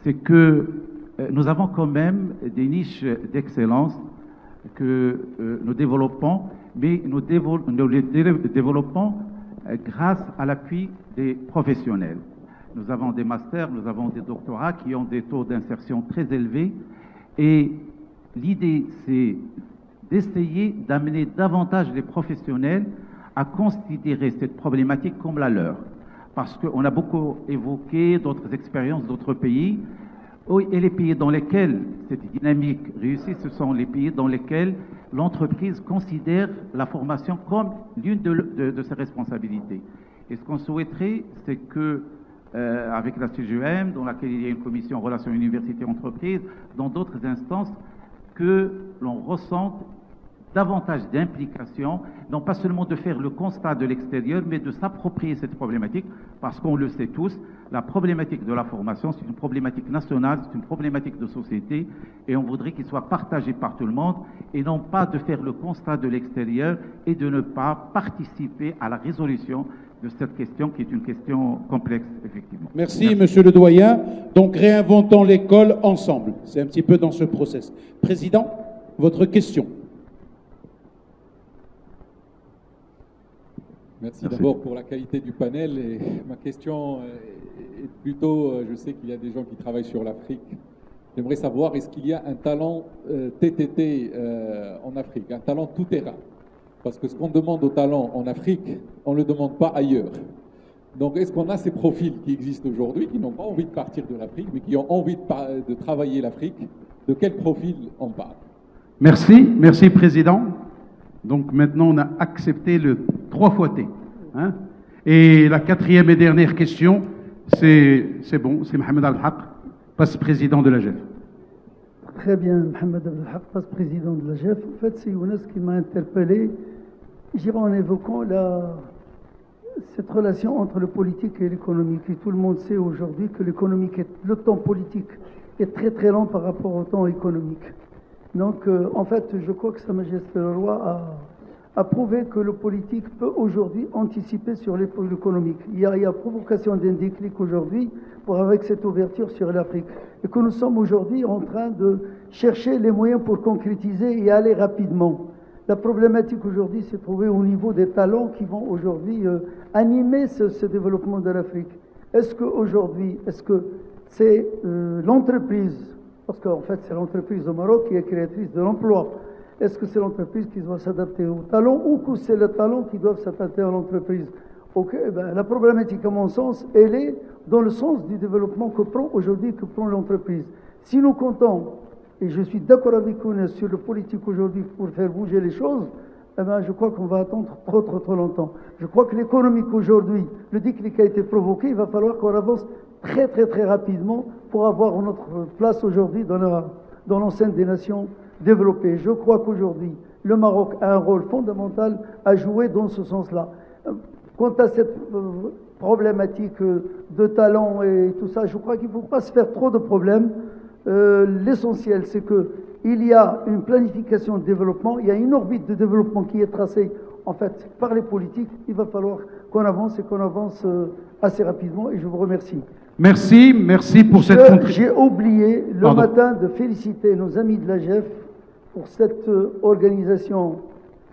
c'est que nous avons quand même des niches d'excellence que nous développons, mais nous les développons grâce à l'appui des professionnels. Nous avons des masters, nous avons des doctorats qui ont des taux d'insertion très élevés, et l'idée, c'est d'essayer d'amener davantage les professionnels à considérer cette problématique comme la leur. Parce qu'on a beaucoup évoqué d'autres expériences d'autres pays, et les pays dans lesquels cette dynamique réussit, ce sont les pays dans lesquels l'entreprise considère la formation comme l'une de ses responsabilités. Et ce qu'on souhaiterait, c'est que, avec la CGEM, dans laquelle il y a une commission relations université-entreprise, dans d'autres instances, que l'on ressente davantage d'implication, non pas seulement de faire le constat de l'extérieur, mais de s'approprier cette problématique, parce qu'on le sait tous, la problématique de la formation, c'est une problématique nationale, c'est une problématique de société, et on voudrait qu'il soit partagé par tout le monde, et non pas de faire le constat de l'extérieur et de ne pas participer à la résolution de cette question, qui est une question complexe, effectivement. Merci, Monsieur le doyen. Donc, réinventons l'école ensemble. C'est un petit peu dans ce process. Président, votre question. Merci d'abord pour la qualité du panel. Et ma question est plutôt, je sais qu'il y a des gens qui travaillent sur l'Afrique. J'aimerais savoir, est-ce qu'il y a un talent TTT en Afrique, un talent tout-terrain? Parce que ce qu'on demande aux talents en Afrique, on ne le demande pas ailleurs. Donc, est-ce qu'on a ces profils qui existent aujourd'hui, qui n'ont pas envie de partir de l'Afrique, mais qui ont envie de travailler l'Afrique? De quel profil on parle? Merci, merci Président. Donc maintenant, on a accepté le 3 fois T. Hein? Et la quatrième et dernière question, c'est bon, c'est Mohamed Abdelhak, passe-président de l'AGEF. Très bien, Mohamed Abdelhak, passe-président de l'AGEF. En fait, c'est Younes qui m'a interpellé, j'irai en évoquant cette relation entre le politique et l'économique. Et tout le monde sait aujourd'hui que le temps politique est très très lent par rapport au temps économique. Donc, en fait, je crois que Sa Majesté le Roi a prouvé que le politique peut aujourd'hui anticiper sur l'économique. Il y a provocation d'un déclic aujourd'hui avec cette ouverture sur l'Afrique. Et que nous sommes aujourd'hui en train de chercher les moyens pour concrétiser et aller rapidement. La problématique aujourd'hui, c'est de trouver au niveau des talents qui vont aujourd'hui animer ce développement de l'Afrique. Est-ce que c'est l'entreprise, parce qu'en fait c'est l'entreprise au Maroc qui est créatrice de l'emploi, est-ce que c'est l'entreprise qui doit s'adapter aux talents ou que c'est les talents qui doivent s'adapter à l'entreprise? La problématique, à mon sens, elle est dans le sens du développement que prend l'entreprise. Si nous comptons, et je suis d'accord avec vous sur le politique aujourd'hui pour faire bouger les choses, je crois qu'on va attendre trop longtemps. Je crois que l'économique aujourd'hui, le déclic a été provoqué, il va falloir qu'on avance très rapidement pour avoir notre place aujourd'hui dans l'enceinte des nations développées. Je crois qu'aujourd'hui, le Maroc a un rôle fondamental à jouer dans ce sens-là. Quant à cette problématique de talent et tout ça, je crois qu'il ne faut pas se faire trop de problèmes. L'essentiel, c'est qu'il y a une planification de développement, il y a une orbite de développement qui est tracée en fait par les politiques. Il va falloir qu'on avance et qu'on avance assez rapidement, et je vous remercie. Merci pour cette contribution. J'ai oublié le matin de féliciter nos amis de l'AGEF pour cette organisation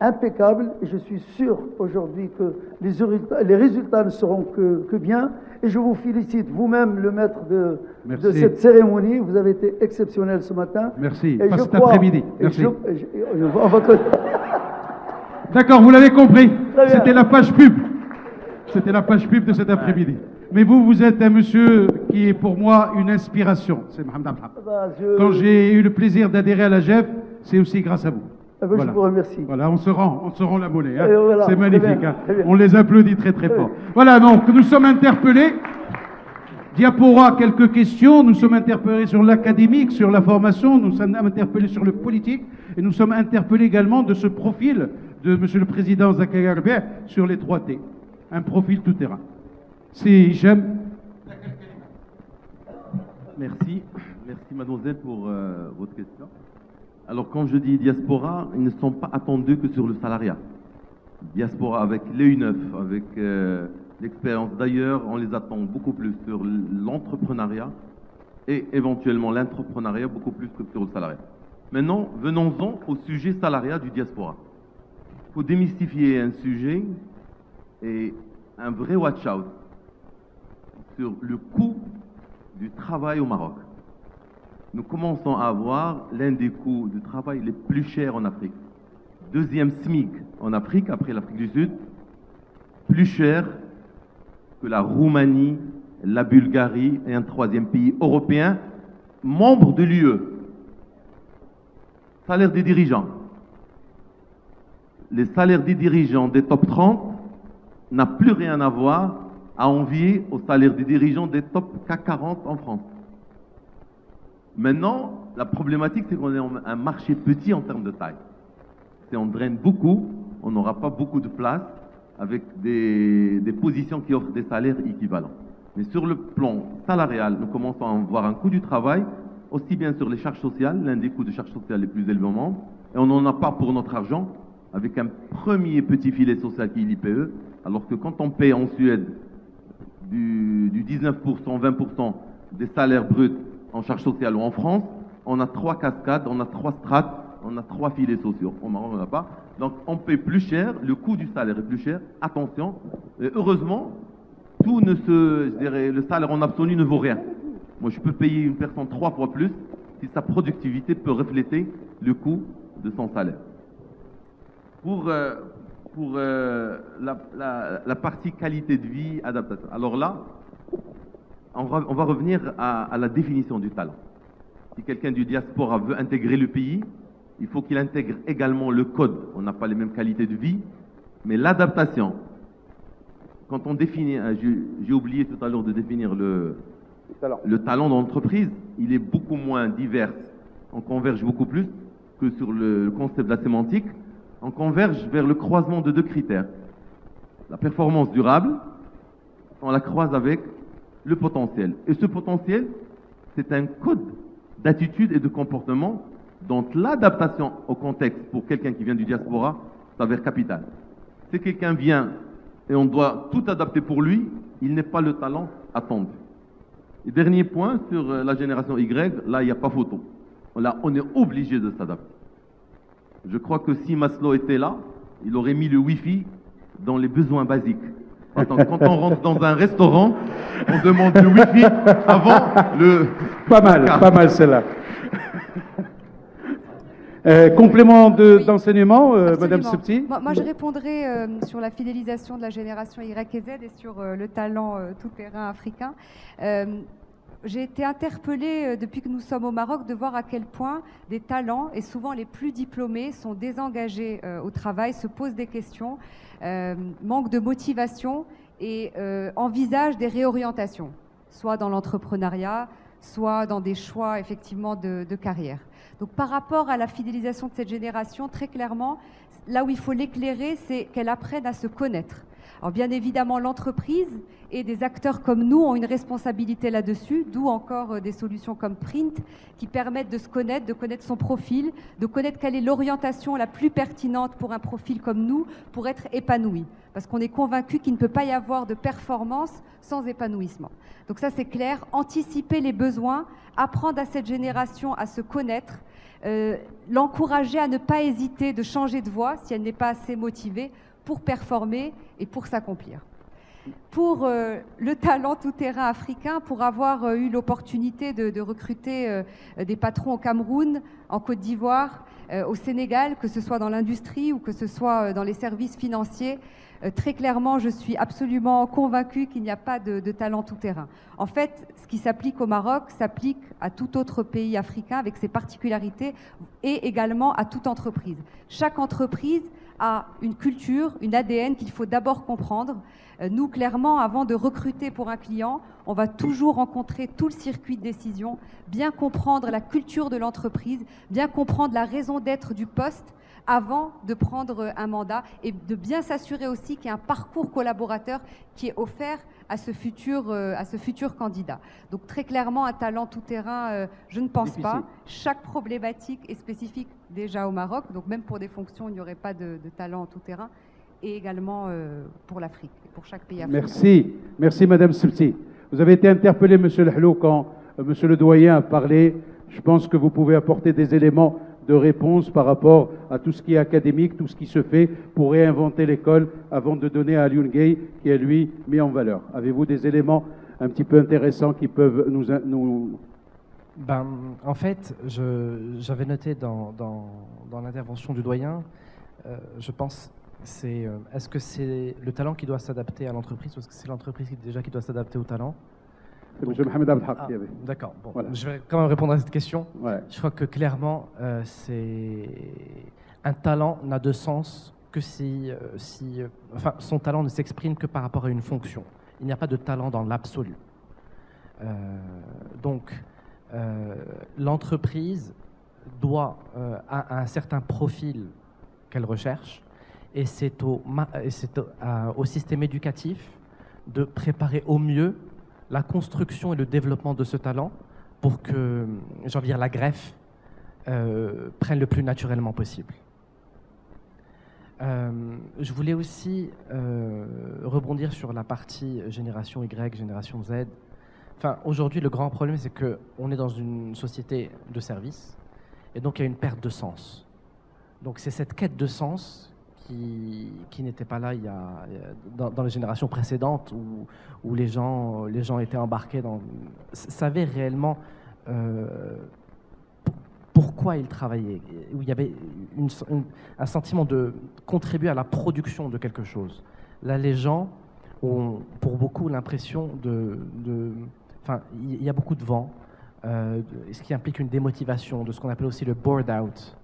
impeccable, et je suis sûr aujourd'hui que les résultats ne seront que bien, et je vous félicite vous-même, le maître de cette cérémonie. Vous avez été exceptionnel ce matin. Merci. Et pas cet après-midi. Merci. D'accord, vous l'avez compris. C'était la page pub. C'était la page pub de cet après-midi. Mais vous êtes un monsieur qui est pour moi une inspiration. C'est Mohamed Abdelhak. Quand j'ai eu le plaisir d'adhérer à la GEF, c'est aussi grâce à vous. Voilà. Je vous remercie. Voilà, on se rend la monnaie. Hein. Voilà, c'est magnifique. Bien, hein. On les applaudit très fort. Voilà, donc nous sommes interpellés. Diapora, quelques questions. Nous sommes interpellés sur l'académique, sur la formation. Nous sommes interpellés sur le politique. Et nous sommes interpellés également de ce profil de M. le Président Zakaria Rabia sur les 3 T, un profil tout-terrain. C'est Hicham. Merci. Merci, mademoiselle, pour votre question. Alors, quand je dis diaspora, ils ne sont pas attendus que sur le salariat. Diaspora avec l'EU9, avec l'expérience d'ailleurs, on les attend beaucoup plus sur l'entrepreneuriat et éventuellement l'entrepreneuriat beaucoup plus que sur le salariat. Maintenant, venons-en au sujet salariat du diaspora. Il faut démystifier un sujet et un vrai watch-out sur le coût du travail au Maroc. Nous commençons à avoir l'un des coûts du travail les plus chers en Afrique. Deuxième SMIC en Afrique, après l'Afrique du Sud, plus cher que la Roumanie, la Bulgarie et un 3e pays européen, membre de l'UE. Salaire des dirigeants. Les salaires des dirigeants des top 30 n'ont plus rien à voir, à envier au salaire des dirigeants des top CAC 40 en France. Maintenant, la problématique, c'est qu'on est un marché petit en termes de taille. Si on draine beaucoup, on n'aura pas beaucoup de place avec des positions qui offrent des salaires équivalents. Mais sur le plan salarial, nous commençons à voir un coût du travail, aussi bien sur les charges sociales, l'un des coûts de charges sociales les plus élevés au monde, et on n'en a pas pour notre argent, avec un premier petit filet social qui est l'IPE, alors que quand on paye en Suède du 19%, 20% des salaires bruts en charges sociales ou en France, on a 3 cascades, on a 3 strates, on a 3 filets sociaux. Au Maroc, on n'en a pas. Donc, on paie plus cher, le coût du salaire est plus cher. Attention, et heureusement, tout ne se, je dirais, le salaire en absolu ne vaut rien. Moi, je peux payer une personne 3 fois plus si sa productivité peut refléter le coût de son salaire. Pour la partie qualité de vie, adaptation. Alors là, on va revenir à la définition du talent. Si quelqu'un du diaspora veut intégrer le pays, il faut qu'il intègre également le code. On n'a pas les mêmes qualités de vie, mais l'adaptation. Quand on définit, j'ai oublié tout à l'heure de définir le talent dans l'entreprise, il est beaucoup moins divers. On converge beaucoup plus que sur le concept de la sémantique. On converge vers le croisement de 2 critères. La performance durable, on la croise avec le potentiel. Et ce potentiel, c'est un code d'attitude et de comportement dont l'adaptation au contexte pour quelqu'un qui vient du diaspora s'avère capitale. Si quelqu'un vient et on doit tout adapter pour lui, il n'est pas le talent attendu. Et dernier point sur la génération Y, là il n'y a pas photo. Là on est obligé de s'adapter. Je crois que si Maslow était là, il aurait mis le Wi-Fi dans les besoins basiques. Attends, quand on rentre dans un restaurant, on demande le Wi-Fi avant le... Pas mal celle-là. Complément d'enseignement, Madame Septi. Moi, je répondrai sur la fidélisation de la génération Y et Z et sur le talent tout-terrain africain. J'ai été interpellée depuis que nous sommes au Maroc de voir à quel point des talents, et souvent les plus diplômés, sont désengagés au travail, se posent des questions, manquent de motivation et envisagent des réorientations, soit dans l'entrepreneuriat, soit dans des choix effectivement de carrière. Donc par rapport à la fidélisation de cette génération, très clairement, là où il faut l'éclairer, c'est qu'elle apprenne à se connaître. Alors bien évidemment, l'entreprise et des acteurs comme nous ont une responsabilité là-dessus, d'où encore des solutions comme Print qui permettent de se connaître, de connaître son profil, de connaître quelle est l'orientation la plus pertinente pour un profil comme nous pour être épanoui. Parce qu'on est convaincu qu'il ne peut pas y avoir de performance sans épanouissement. Donc ça c'est clair, anticiper les besoins, apprendre à cette génération à se connaître, l'encourager à ne pas hésiter de changer de voie si elle n'est pas assez motivée pour performer et pour s'accomplir. Pour le talent tout-terrain africain, pour avoir eu l'opportunité de recruter des patrons au Cameroun, en Côte d'Ivoire, au Sénégal, que ce soit dans l'industrie ou que ce soit dans les services financiers, très clairement, je suis absolument convaincue qu'il n'y a pas de talent tout-terrain. En fait, ce qui s'applique au Maroc s'applique à tout autre pays africain avec ses particularités et également à toute entreprise. Chaque entreprise a une culture, une ADN qu'il faut d'abord comprendre. Nous, clairement, avant de recruter pour un client, on va toujours rencontrer tout le circuit de décision, bien comprendre la culture de l'entreprise, bien comprendre la raison d'être du poste, avant de prendre un mandat et de bien s'assurer aussi qu'il y a un parcours collaborateur qui est offert à ce futur candidat. Donc très clairement, un talent tout-terrain, je ne pense pas. Chaque problématique est spécifique déjà au Maroc, donc même pour des fonctions, il n'y aurait pas de talent tout-terrain, et également pour l'Afrique, pour chaque pays africain. Merci Madame Sebti. Vous avez été interpellé, Monsieur Lehlou, quand Monsieur le doyen a parlé. Je pense que vous pouvez apporter des éléments de réponse par rapport à tout ce qui est académique, tout ce qui se fait pour réinventer l'école avant de donner à Alioune Gueye, qui est lui mis en valeur. Avez-vous des éléments un petit peu intéressants qui peuvent nous... En fait, j'avais noté dans l'intervention du doyen, je pense, est-ce que c'est le talent qui doit s'adapter à l'entreprise ou est-ce que c'est l'entreprise qui doit s'adapter au talent? C'est M. Mohamed Abdelhak qui avait. D'accord, bon, Voilà. je vais quand même répondre à cette question. Ouais. Je crois que clairement, un talent n'a de sens que si son talent ne s'exprime que par rapport à une fonction. Il n'y a pas de talent dans l'absolu. Donc, l'entreprise doit a un certain profil qu'elle recherche, et c'est au système éducatif de préparer au mieux la construction et le développement de ce talent pour que, j'ai envie de dire, la greffe prenne le plus naturellement possible. Je voulais aussi rebondir sur la partie génération Y, génération Z. Enfin, aujourd'hui, le grand problème, c'est qu'on est dans une société de services, et donc il y a une perte de sens. Donc c'est cette quête de sens qui n'était pas là dans les générations précédentes où les gens étaient embarqués dans... savaient réellement pourquoi ils travaillaient, où il y avait un sentiment de contribuer à la production de quelque chose. Là, les gens ont pour beaucoup l'impression enfin, il y a beaucoup de vent, ce qui implique une démotivation, de ce qu'on appelle aussi le bored out.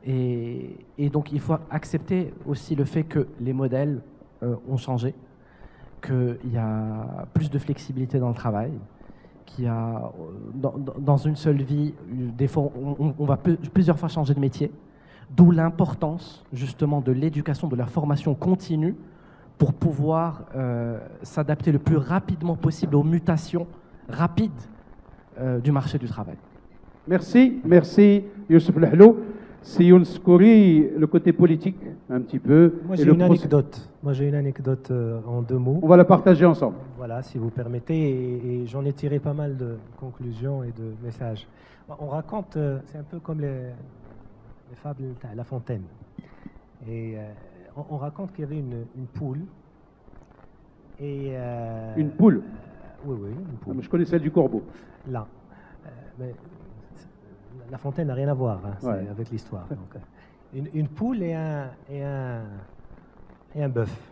Et donc il faut accepter aussi le fait que les modèles ont changé, qu'il y a plus de flexibilité dans le travail, qu'il y a dans une seule vie, des fois on va plusieurs fois changer de métier, d'où l'importance justement de l'éducation, de la formation continue pour pouvoir s'adapter le plus rapidement possible aux mutations rapides du marché du travail. Merci Youssef Lehlou. Si on scourit le côté politique un petit peu... Moi j'ai une anecdote en 2 mots. On va la partager ensemble. Voilà, si vous permettez, et j'en ai tiré pas mal de conclusions et de messages. On raconte, c'est un peu comme les fables de La Fontaine. Et on raconte qu'il y avait une poule. Et, une poule oui, une poule. Je connais celle du corbeau. Là. Mais La Fontaine n'a rien à voir avec l'histoire. Une poule et un bœuf.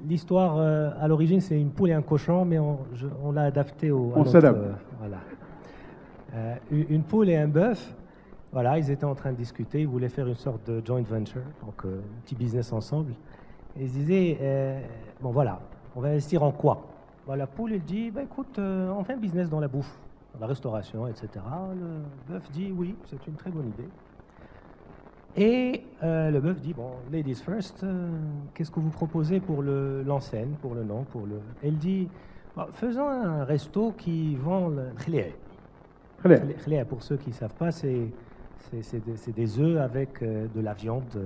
L'histoire, à l'origine, c'est une poule et un cochon, mais on l'a adapté on s'adapte. Voilà. Une poule et un bœuf, voilà, ils étaient en train de discuter, ils voulaient faire une sorte de joint venture, donc un petit business ensemble. Et ils se disaient, bon voilà, on va investir en quoi? La poule, elle dit, écoute, on fait un business dans la bouffe, dans la restauration, etc. Le bœuf dit, oui, c'est une très bonne idée. Et le bœuf dit, bon, ladies first, qu'est-ce que vous proposez pour l'enseigne, pour le nom, Elle dit, faisons un resto qui vend le khlié. Khlié, pour ceux qui ne savent pas, c'est des œufs avec de la viande.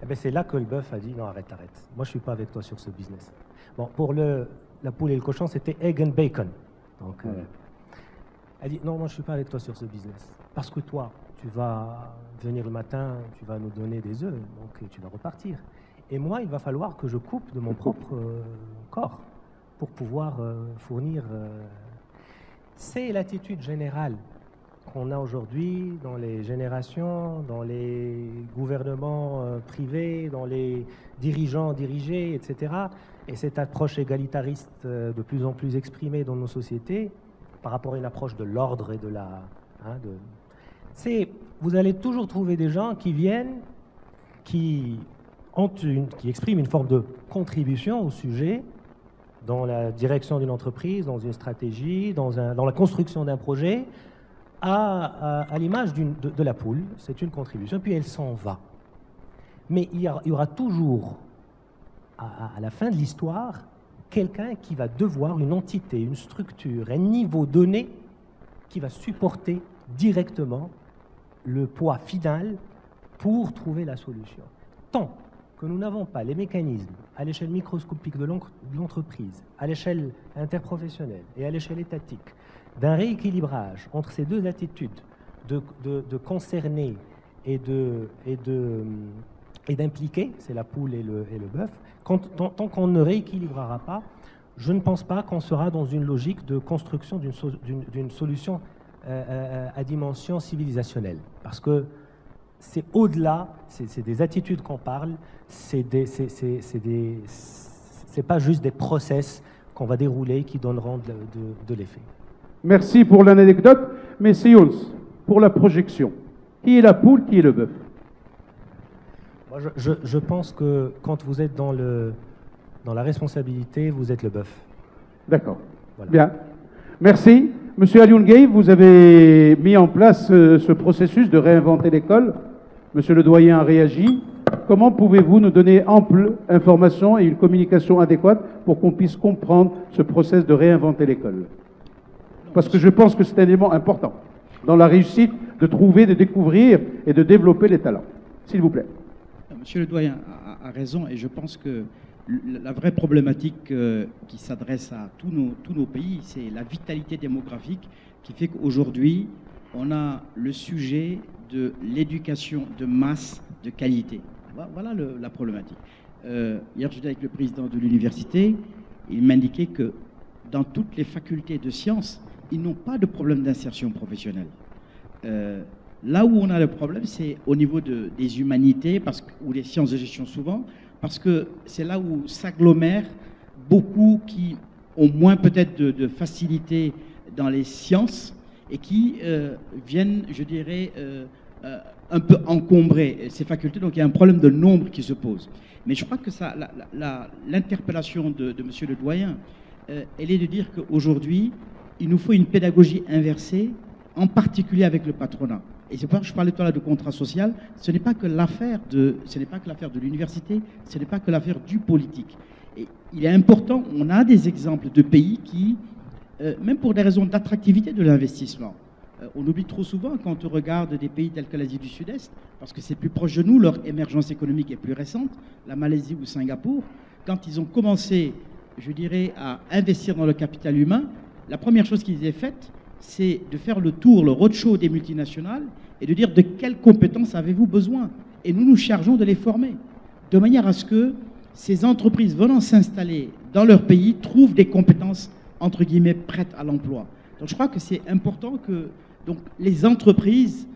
Et bien c'est là que le bœuf a dit, non, arrête. Moi, je ne suis pas avec toi sur ce business. Bon, pour la poule et le cochon, c'était egg and bacon. Donc, elle dit, non, moi, je ne suis pas avec toi sur ce business. Parce que toi, tu vas venir le matin, tu vas nous donner des œufs, donc tu vas repartir. Et moi, il va falloir que je coupe de mon propre corps pour pouvoir fournir... C'est l'attitude générale qu'on a aujourd'hui dans les générations, dans les gouvernements privés, dans les dirigeants dirigés, etc. Et cette approche égalitariste de plus en plus exprimée dans nos sociétés par rapport à une approche de l'ordre et de la... vous allez toujours trouver des gens qui viennent, qui expriment une forme de contribution au sujet, dans la direction d'une entreprise, dans une stratégie, dans la construction d'un projet, à l'image de la poule, c'est une contribution, puis elle s'en va. Mais il y aura toujours, à la fin de l'histoire, quelqu'un qui va devoir, une entité, une structure, un niveau donné, qui va supporter directement le poids final pour trouver la solution. Tant que nous n'avons pas les mécanismes à l'échelle microscopique de l'entreprise, à l'échelle interprofessionnelle et à l'échelle étatique, d'un rééquilibrage entre ces deux attitudes de concerner et d'impliquer, c'est la poule et le bœuf, tant qu'on ne rééquilibrera pas, je ne pense pas qu'on sera dans une logique de construction d'une solution à dimension civilisationnelle. Parce que c'est au-delà, c'est des attitudes qu'on parle, c'est pas juste des process qu'on va dérouler qui donneront de l'effet. Merci pour l'anecdote, mais c'est Younes, pour la projection. Qui est la poule, qui est le bœuf? Moi, je pense que quand vous êtes dans la responsabilité, vous êtes le bœuf. D'accord. Voilà. Bien. Merci. Monsieur Alioune Gueye, vous avez mis en place ce processus de réinventer l'école. Monsieur le doyen a réagi. Comment pouvez-vous nous donner ample information et une communication adéquate pour qu'on puisse comprendre ce processus de réinventer l'école? Parce que je pense que c'est un élément important dans la réussite de trouver, de découvrir et de développer les talents. S'il vous plaît. Monsieur le doyen a raison, et je pense que la vraie problématique qui s'adresse à tous nos pays, c'est la vitalité démographique qui fait qu'aujourd'hui, on a le sujet de l'éducation de masse de qualité. Voilà la problématique. Hier, j'étais avec le président de l'université, il m'indiquait que dans toutes les facultés de sciences, ils n'ont pas de problème d'insertion professionnelle. Là où on a le problème, c'est au niveau des humanités, ou des sciences de gestion souvent, parce que c'est là où s'agglomèrent beaucoup qui ont moins peut-être de facilité dans les sciences et qui viennent, je dirais, un peu encombrer ces facultés. Donc il y a un problème de nombre qui se pose. Mais je crois que l'interpellation de monsieur le doyen, elle est de dire qu'aujourd'hui, il nous faut une pédagogie inversée, en particulier avec le patronat. Et c'est pour ça que je parlais tout à l'heure de contrat social. Ce n'est pas que l'affaire de l'université, ce n'est pas que l'affaire du politique. Et il est important, on a des exemples de pays qui, même pour des raisons d'attractivité de l'investissement, on oublie trop souvent quand on regarde des pays tels que l'Asie du Sud-Est, parce que c'est plus proche de nous, leur émergence économique est plus récente, la Malaisie ou Singapour, quand ils ont commencé, je dirais, à investir dans le capital humain, la première chose qu'ils aient faite, c'est de faire le tour, le roadshow des multinationales et de dire de quelles compétences avez-vous besoin. Et nous nous chargeons de les former, de manière à ce que ces entreprises venant s'installer dans leur pays trouvent des compétences, entre guillemets, prêtes à l'emploi. Donc je crois que c'est important que les entreprises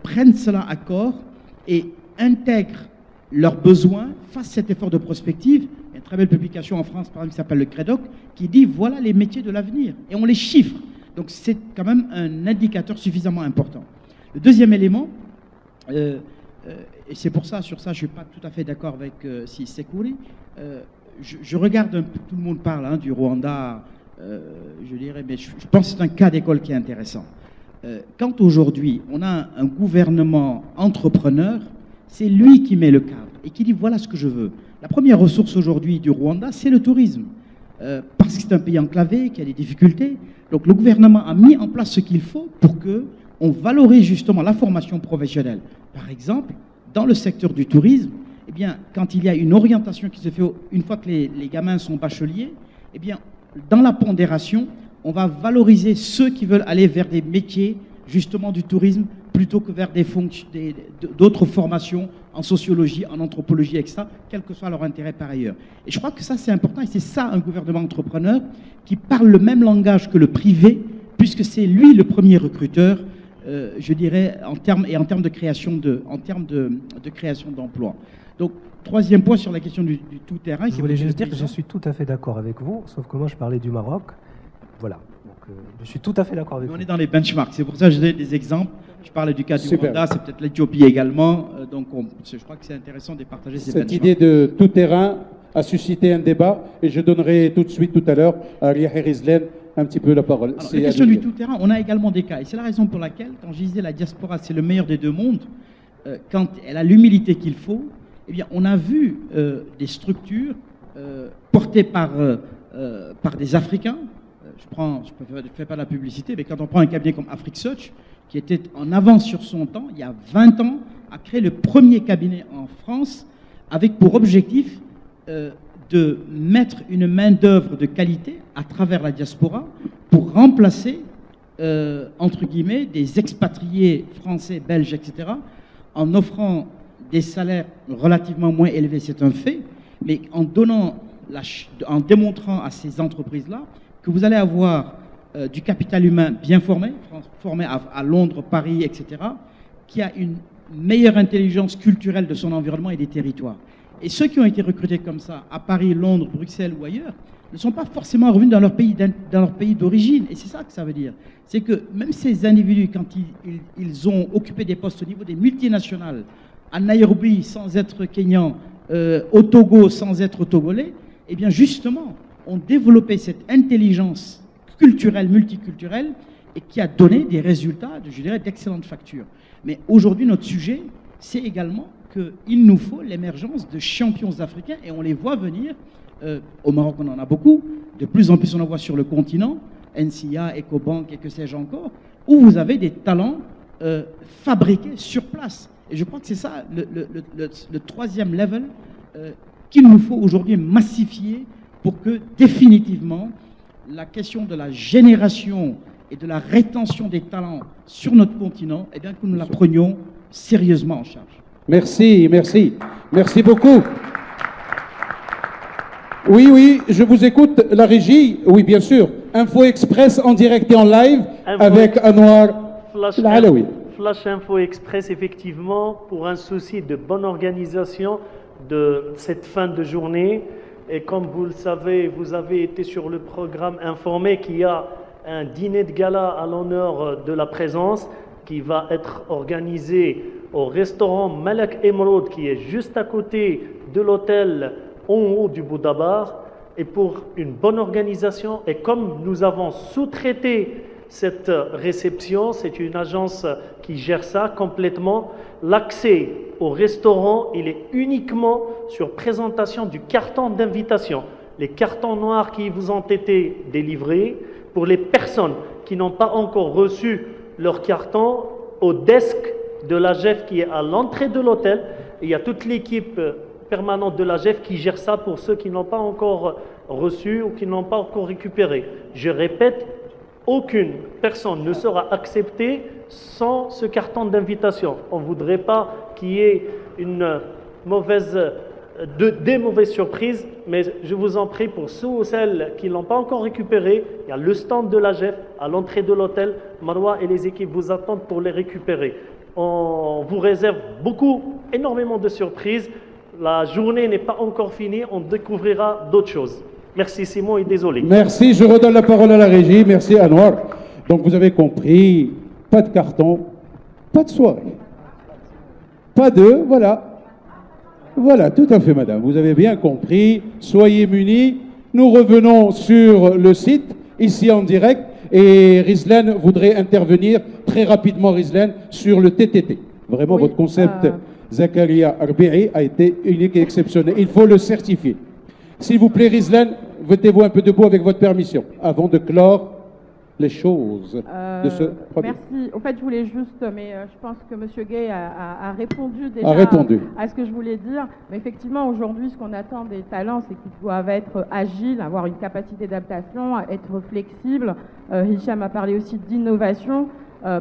prennent cela à corps et intègrent leurs besoins, fassent cet effort de prospective. Il y a une très belle publication en France, par exemple, qui s'appelle le CREDOC, qui dit voilà les métiers de l'avenir. Et on les chiffre. Donc c'est quand même un indicateur suffisamment important. Le deuxième élément, et c'est pour ça, sur ça, je ne suis pas tout à fait d'accord avec Sekouri, je regarde un peu, tout le monde parle du Rwanda, je dirais, mais je pense que c'est un cas d'école qui est intéressant. Quand aujourd'hui, on a un gouvernement entrepreneur, c'est lui qui met le cadre et qui dit voilà ce que je veux. La première ressource aujourd'hui du Rwanda, c'est le tourisme. Parce que c'est un pays enclavé, qui a des difficultés. Donc le gouvernement a mis en place ce qu'il faut pour qu'on valorise justement la formation professionnelle. Par exemple, dans le secteur du tourisme, eh bien, quand il y a une orientation qui se fait une fois que les gamins sont bacheliers, eh bien, dans la pondération, on va valoriser ceux qui veulent aller vers des métiers justement du tourisme plutôt que vers d'autres formations en sociologie, en anthropologie, etc., quel que soit leur intérêt par ailleurs. Et je crois que ça, c'est important, et c'est ça un gouvernement entrepreneur qui parle le même langage que le privé, puisque c'est lui le premier recruteur, je dirais, en termes de création d'emplois. Donc, troisième point sur la question du tout-terrain. Je voulais juste dire que je suis tout à fait d'accord avec vous, sauf que moi, je parlais du Maroc. Voilà. Donc, je suis tout à fait d'accord avec vous. On est dans les benchmarks. C'est pour ça que je donne des exemples. Je parlais du cas du Rwanda, c'est peut-être l'Éthiopie également. Donc, je crois que c'est intéressant de partager ces benchmarks. Cette idée de tout-terrain a suscité un débat et je donnerai tout de suite, tout à l'heure, à Riah Rizlen un petit peu la parole. Alors, la question du tout-terrain, on a également des cas. Et c'est la raison pour laquelle, quand je disais la diaspora, c'est le meilleur des deux mondes, quand elle a l'humilité qu'il faut, eh bien, on a vu des structures portées par des Africains. Je ne fais pas de la publicité, mais quand on prend un cabinet comme Afrique Search, qui était en avance sur son temps, il y a 20 ans, a créé le premier cabinet en France avec pour objectif de mettre une main-d'œuvre de qualité à travers la diaspora pour remplacer, entre guillemets, des expatriés français, belges, etc., en offrant des salaires relativement moins élevés, c'est un fait, mais en démontrant à ces entreprises-là que vous allez avoir du capital humain bien formé à Londres, Paris, etc., qui a une meilleure intelligence culturelle de son environnement et des territoires. Et ceux qui ont été recrutés comme ça, à Paris, Londres, Bruxelles ou ailleurs, ne sont pas forcément revenus dans leur pays d'origine. Et c'est ça que ça veut dire. C'est que même ces individus, quand ils ont occupé des postes au niveau des multinationales, à Nairobi sans être Kenyan, au Togo sans être Togolais, eh bien justement, ont développé cette intelligence culturelle, multiculturelle, et qui a donné des résultats, je dirais, d'excellentes factures. Mais aujourd'hui, notre sujet, c'est également qu'il nous faut l'émergence de champions africains, et on les voit venir. Au Maroc, on en a beaucoup. De plus en plus, on en voit sur le continent, NCA, EcoBank et que sais-je encore, où vous avez des talents fabriqués sur place. Et je crois que c'est ça le troisième level qu'il nous faut aujourd'hui massifier pour que définitivement la question de la génération et de la rétention des talents sur notre continent, eh bien, que nous la prenions sérieusement en charge. Merci, merci. Merci beaucoup. Oui, oui, je vous écoute, la régie. Oui, bien sûr. Info Express en direct et en live avec Anwar Al-Alaoui. Flash Info Express, effectivement, pour un souci de bonne organisation de cette fin de journée. Et comme vous le savez, vous avez été sur le programme informé qu'il y a un dîner de gala à l'honneur de la présence qui va être organisé au restaurant Malak Emerald qui est juste à côté de l'hôtel en haut du Boudabar. Et pour une bonne organisation, et comme nous avons sous-traité cette réception, c'est une agence qui gère ça complètement, l'accès au restaurant, il est uniquement sur présentation du carton d'invitation. Les cartons noirs qui vous ont été délivrés, pour les personnes qui n'ont pas encore reçu leur carton, au desk de la GEF qui est à l'entrée de l'hôtel, il y a toute l'équipe permanente de la GEF qui gère ça pour ceux qui n'ont pas encore reçu ou qui n'ont pas encore récupéré. Je répète, aucune personne ne sera acceptée sans ce carton d'invitation. On ne voudrait pas qu'il y ait des mauvaises surprises, mais je vous en prie, pour ceux ou celles qui ne l'ont pas encore récupéré, il y a le stand de la GEF à l'entrée de l'hôtel. Marois et les équipes vous attendent pour les récupérer. On vous réserve énormément de surprises. La journée n'est pas encore finie, on découvrira d'autres choses. Merci Simon et désolé. Merci, je redonne la parole à la régie. Merci Anwar. Donc vous avez compris, pas de carton, pas de soirée. Pas de, voilà. Voilà, tout à fait madame, vous avez bien compris. Soyez munis. Nous revenons sur le site, ici en direct. Et Rizlan voudrait intervenir très rapidement, Rizlan, sur le TTT. Vraiment, oui, votre concept, Zakaria Arbi'i, a été unique et exceptionnel. Il faut le certifier. S'il vous plaît, Rizlan, mettez-vous un peu debout avec votre permission, avant de clore les choses de ce premier. Merci. En fait, je voulais juste, mais je pense que M. Gay a répondu déjà à ce que je voulais dire. Mais effectivement, aujourd'hui, ce qu'on attend des talents, c'est qu'ils doivent être agiles, avoir une capacité d'adaptation, être flexibles. Hicham a parlé aussi d'innovation,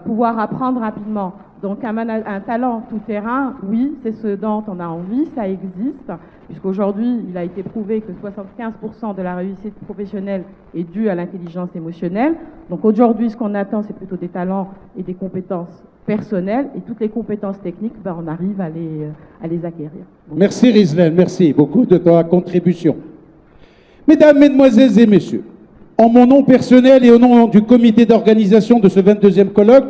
pouvoir apprendre rapidement. Donc un talent tout-terrain, oui, c'est ce dont on a envie, ça existe, puisqu'aujourd'hui, il a été prouvé que 75% de la réussite professionnelle est due à l'intelligence émotionnelle. Donc aujourd'hui, ce qu'on attend, c'est plutôt des talents et des compétences personnelles, et toutes les compétences techniques, on arrive à les acquérir. Donc, merci Rizlan, merci beaucoup de ta contribution. Mesdames, Mesdemoiselles et Messieurs, en mon nom personnel et au nom du comité d'organisation de ce 22e colloque,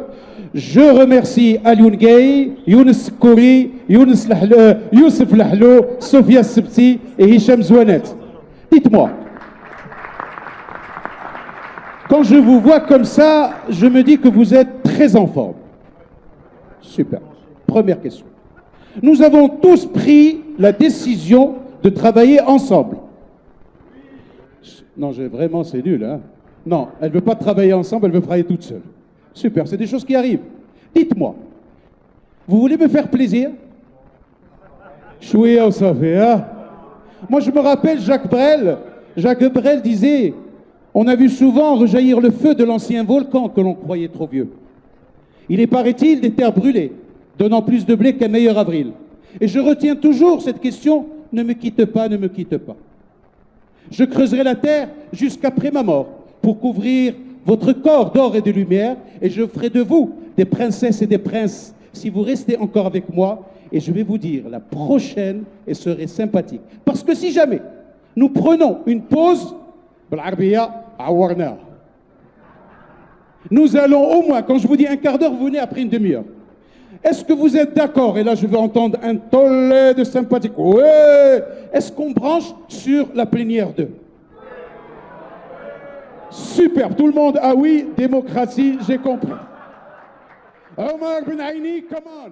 je remercie Alioune Gay, Younes Kouri, Youssef Lahlo, Sofia Sebti et Hicham Zouanet. Dites-moi, Quand je vous vois comme ça, je me dis que vous êtes très en forme. Super. Première question. Nous avons tous pris la décision de travailler ensemble. Non, vraiment, c'est nul, hein? Non, elle ne veut pas travailler ensemble, elle veut travailler toute seule. Super, c'est des choses qui arrivent. Dites-moi, vous voulez me faire plaisir? Chouïa, ça fait, hein? Moi, je me rappelle Jacques Brel. Jacques Brel disait, on a vu souvent rejaillir le feu de l'ancien volcan que l'on croyait trop vieux. Il est, paraît-il, des terres brûlées, donnant plus de blé qu'un meilleur avril. Et je retiens toujours cette question, ne me quitte pas, ne me quitte pas. Je creuserai la terre jusqu'après ma mort pour couvrir votre corps d'or et de lumière, et je ferai de vous des princesses et des princes si vous restez encore avec moi, et je vais vous dire, la prochaine, elle serait sympathique. Parce que si jamais nous prenons une pause, nous allons au moins, quand je vous dis un quart d'heure, vous venez après une demi-heure. Est-ce que vous êtes d'accord? Et là, je veux entendre un tollé de sympathique. Ouais! Est-ce qu'on branche sur la plénière 2? Super, tout le monde, ah oui, démocratie, j'ai compris. Omar Ben Aini, come on!